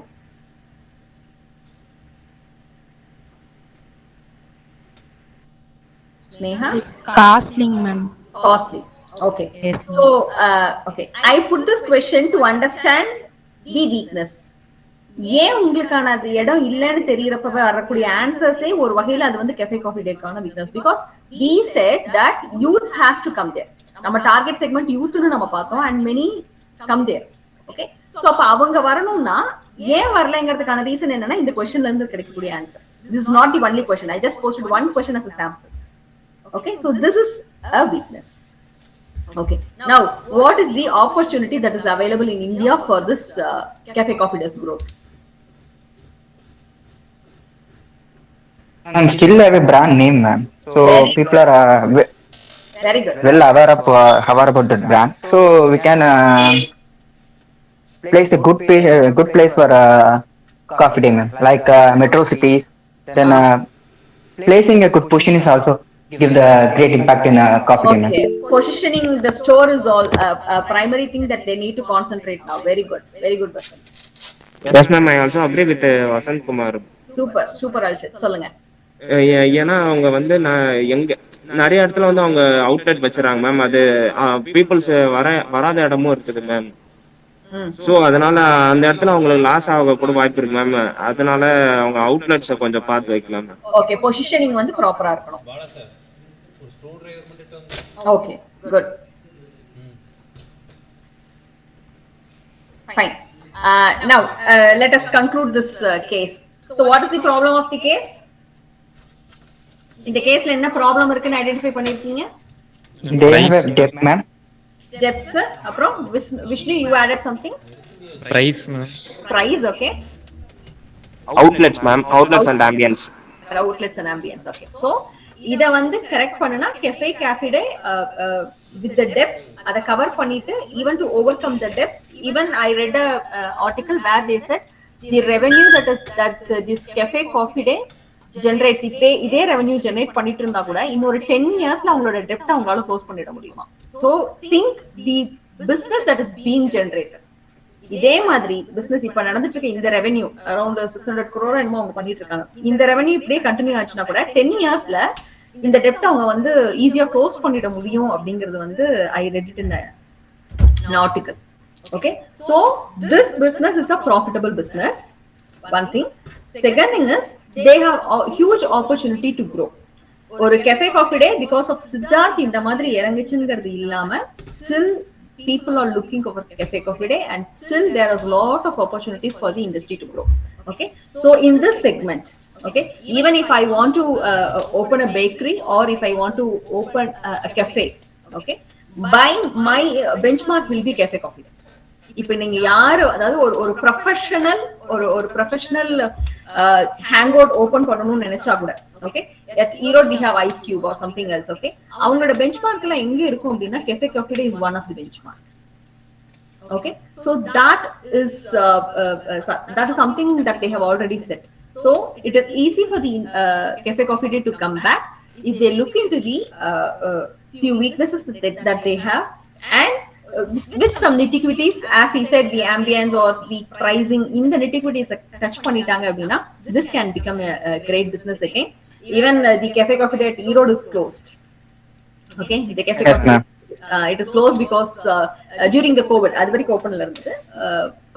Sneha? Costly, ma'am. Costly. Okay. Yes, so, okay. I put this question to understand the weakness. ஏன் உங்களுக்கான அது இடம் இல்லைன்னு தெரியறப்ப வரக்கூடிய ஆன்சர்ஸே ஒரு வகையில அது வந்து கெஃபே காஃபி டேக்கான weakness. Because we said that youth has to come there. நம்ம டார்கெட் செக்மெண்ட் யூத்னு நம்ம பார்த்தோம் and many come there. Okay. So அப்ப அவங்க வரணும்னா ஏன் வரலங்கிறதுக்கான ரீசன் என்னன்னா இந்த क्वेश्चनல இருந்து கிடைக்கக்கூடிய answer. This is not the only question. I just posted one question as a sample. Okay, so this is a weakness. Okay, now what is the opportunity that is available in India for this cafe coffee day's growth? And still have a brand name, ma'am. So people are very good. Well aware about that brand. So we can place a good place for coffee day, ma'am. Like metro cities. Then placing a good position is also give the great impact in coffee day. Okay, positioning the store is all a primary thing that they need to concentrate now. Very good person. Yes ma'am, I also agree with Vasant Kumar. Super Alshit, சொல்லுங்க. ஏன்னா அவங்க வந்து நிறைய இடத்துல வந்து அவங்க outlet வச்சுறாங்க ma'am. அது peoples வராத இடமும் இருக்குது மேம். சோ அதனால அந்த இடத்துல அவங்களுக்கு லாஸ் ஆக கூட வாய்ப்பு இருக்கு மேம். அதனால அவங்க அவுட்லெட்ஸை கொஞ்சம் பார்த்து வைக்கலாம் மேம். ஓகே, பொசிஷனிங் வந்து ப்ராப்பரா இருக்கணும். Okay, good. Fine. Now, let us conclude this case. So, what is the problem of the case? In the case, என்ன problem இருக்குன்னு ஐடென்டிஃபை பண்ணிருக்கீங்க? Depth, ma'am. Depth, அப்புறம் Vishnu, you added something? Price, ma'am. Price, okay. Outlets, ma'am. Outlets and ambience. Outlets and ambience, okay. So, இத வந்து correct பண்ணனா cafe day with the depths அத cover பண்ணிட்டு even to overcome the depth, even I read a article where they said the revenue that this cafe coffee day generates, இப்ப இதே revenue generate பண்ணிட்டு இருந்தா கூட இன்னொரு 10 இயர்ஸ்ல அவங்களோட டெப்ட் அவங்களால க்ளோஸ் பண்ணிட முடியுமா? So think the business that is being generated. இதே மாதிரி பிசினஸ் இப்ப நடந்துட்டு இருக்க இந்த ரெவென்யூ அரௌண்ட் 600 crore என்னமோ அவங்க பண்ணிட்டு இருக்காங்க. இந்த ரெவென்யூ இப்படியே கண்டினியூ ஆச்சுன்னா கூட 10 இயர்ஸ்ல இந்த டெப்ட் அவங்க வந்து ஈஸியா க்ளோஸ் பண்ணிட முடியும் அப்படிங்கிறது வந்து I read it in an article. Okay, so this business is a profitable business, one thing. Second thing is they have a huge opportunity to grow. ஒரு cafe coffee day because of Siddharth இந்த மாதிரி இறங்குச்சுங்கிறது இல்லாம still people are looking over cafe coffee day and still there is a lot of opportunities for the industry to grow. Okay, so in this segment, okay, even if I want to open a bakery or if I want to open a cafe, okay, my benchmark will be cafe coffee day. இப்ப நீங்க யாரு, அதாவது ஒரு professional ஒரு professional hang out open பண்ணணும்னு நினைச்சா கூட, okay, at Erode we have Ice Cube or something else, okay, அவங்களோட பெஞ்ச்மார்க் எல்லாம் எங்க இருக்கும் அப்படின்னா cafe coffee day is one of the benchmark. Okay, so that is something that they have already said. So it is easy for the cafe coffee day to come back if they look into the few weaknesses that they have, and with some nitty-gritties, as he said, the ambience or the pricing in the nitty-gritties touch பண்ணிட்டாங்க அப்படின்னா, this can become a great business again. Even the cafe coffee day at Erode is closed. Okay, the cafe Yes, coffee, ma'am. it is closed because during the COVID, அது வரைக்கும் ஓப்பன்ல இருந்தது.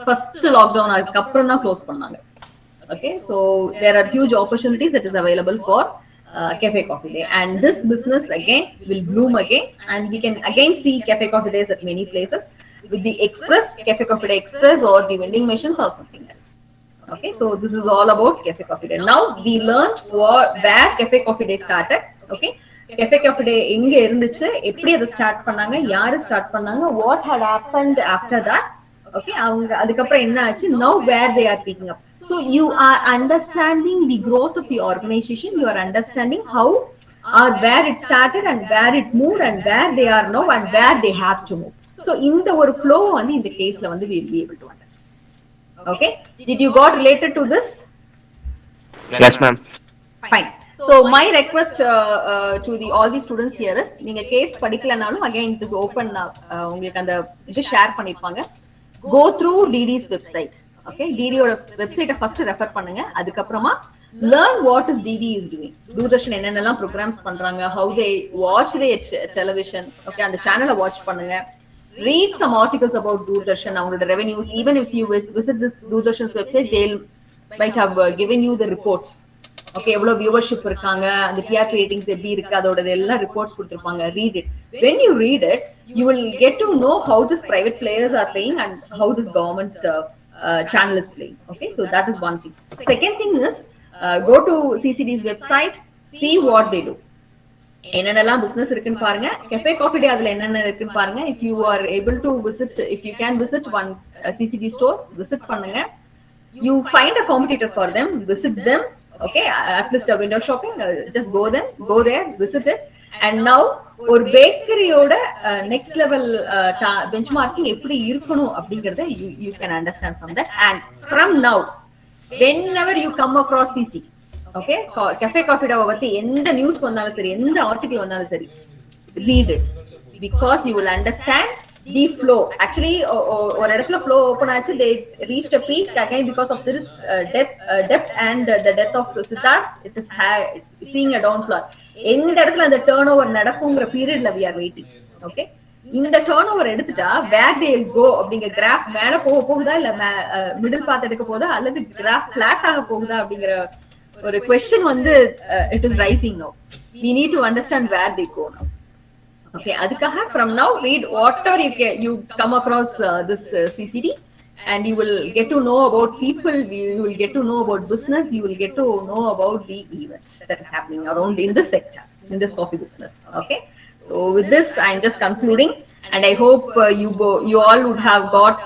First lockdown அதுக்கு அப்புறம் தான் close பண்ணாங்க. Okay, so there are huge opportunities that is available for cafe coffee day, and this business again will bloom again, and we can again see cafe coffee days at many places with the express cafe coffee day express or the vending machines or something else. Okay, so this is all about cafe coffee day. Now we learned where cafe coffee day started. Okay, cafe coffee day எங்க இருந்துச்சு, எப்படி அதை start பண்ணாங்க, யாரு start பண்ணாங்க, what had happened after that. Okay, அவங்க அதுக்கப்புறம் என்ன ஆச்சு, now where they are picking up. So you are understanding the growth of the organization, you are understanding how or where it started and where it moved and where they are now and where they have to move. So இந்த ஒரு flow வந்து இந்த கேஸ்ல வந்து we will be able to understand. Okay, did you got related to this? Yes, ma'am. Fine. So my request to all the students here is, நீங்க case படிக்கலனாலும் again it is open now, உங்களுக்கு அந்த இது share பண்ணிருப்பாங்க. Go through DD's website. Okay, DD ஓட வெப்சைட்டை first refer பண்ணுங்க. அதுக்கப்புறமா learn what is DD is doing. Doordarshan என்னென்னலாம் ப்ரோக்ராம்ஸ் பண்றாங்க, how they watch the television. Okay, அந்த சேனலை வாட்ச் பண்ணுங்க. Read some articles about Doordarshan, avங்களோட revenues. Even if you visit this Doordarshan's website, they might have given you the reports. Okay, எவ்வளவு viewership இருக்காங்க, அந்த TRP ratings எப்படி இருக்கு, அதோட எல்லா ரிப்போர்ட்ஸ் கொடுத்திருப்பாங்க. Read it. When you read it, you will get to know how this private players are playing and how this government channel is playing. Okay, so that is one thing. Second thing is, go to CCD's website, see what they do. என்னென்னலாம் business இருக்குன்னு பாருங்க. Cafe coffee day அதுல என்னென்ன இருக்குன்னு பாருங்க. If you are able to visit, if you can visit one CCD store, visit பண்ணுங்க. You find a competitor for them, visit them. Okay, at least window shopping, just go there, visit it. And now ஒரு பேக்கரியோட next level benchmarking எப்படி இருக்கணும் அப்படிங்கறத you can understand from that. And from now whenever you come across CC, okay, cafe coffee day பத்தி எந்த news வந்தாலும் சரி, எந்த ஆர்டிகல் வந்தாலும் சரி, read it, because you will understand the flow. Actually ஒரு இடத்துல flow open ஆச்சு, they reached a peak again because of this depth and the death of Siddharth. It is seeing a downfall. எந்த இடத்துல அந்த turnover நடக்கும்ங்கற பீரியட்ல we are waiting. Okay, இந்த turnover எடுத்துட்டா where they will go அப்படிங்கிற graph மேல போகுதா இல்ல மிடில் பாத் எடுக்க போகுதா அல்லது கிராஃப் ஃபிளாட் ஆக போகுதா அப்படிங்கிற ஒரு question வந்து it is rising now. We need to understand where they go now. Okay, அதுக்காக from now read whatever you come across this CCD, and you will get to know about people, you will get to know about business, you will get to know about the events that is happening around in this sector, in this coffee business. Okay, so with this I am just concluding, and I hope you all would have got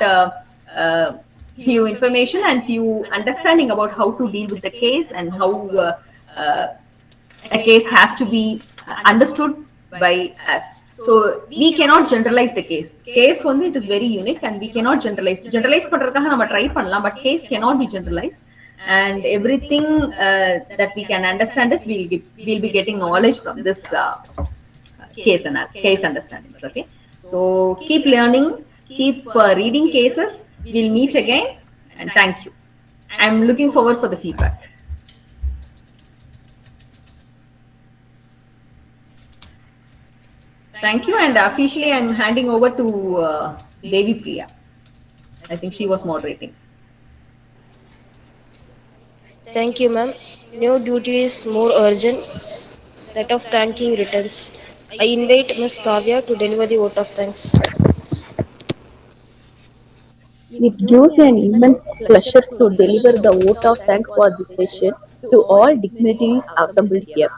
few information and few understanding about how to deal with the case and how a case has to be understood by us. So we cannot generalize the case. Case one, it is very unique and we cannot generalize. Generalize பண்றதுக்காக நம்ம try பண்ணலாம், but case cannot be generalized. And everything that we can understand is we'll be getting knowledge from this case understandings. Okay, so keep learning, keep reading cases. We'll meet again, and thank you. I'm looking forward for the feedback. Thank you, and officially I'm handing over to Devi Priya. I think she was moderating. Thank you, ma'am. New duty is more urgent, that of thanking returns. I invite Ms. Kavya to deliver the vote of thanks. It gives me an immense pleasure to deliver the vote of thanks for this session to all dignitaries assembled here.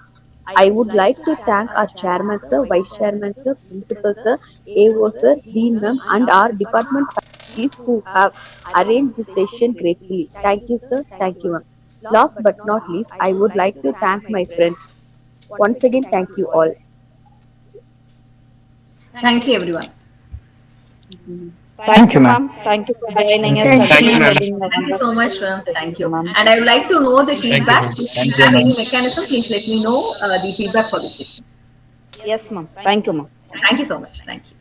I would like to thank our chairman sir, vice chairman sir, principal sir, AO sir, dean ma'am, and our department faculties who have arranged this session gratefully. Thank you sir, thank you ma'am. Last but not least, I would like to thank my friends. Once again, thank you all. Thank you everyone. Thank you, ma'am. Thank you for joining us Thank and Thank you, ma'am. spreading the Thank you so wonderful. much, Ram. Thank you. Ma'am. And I would like to know the Thank you, feedback. ma'am. If you have any mechanism, please let me know the feedback for the session. Yes, ma'am. Thank you, ma'am. Thank you so much. Thank you.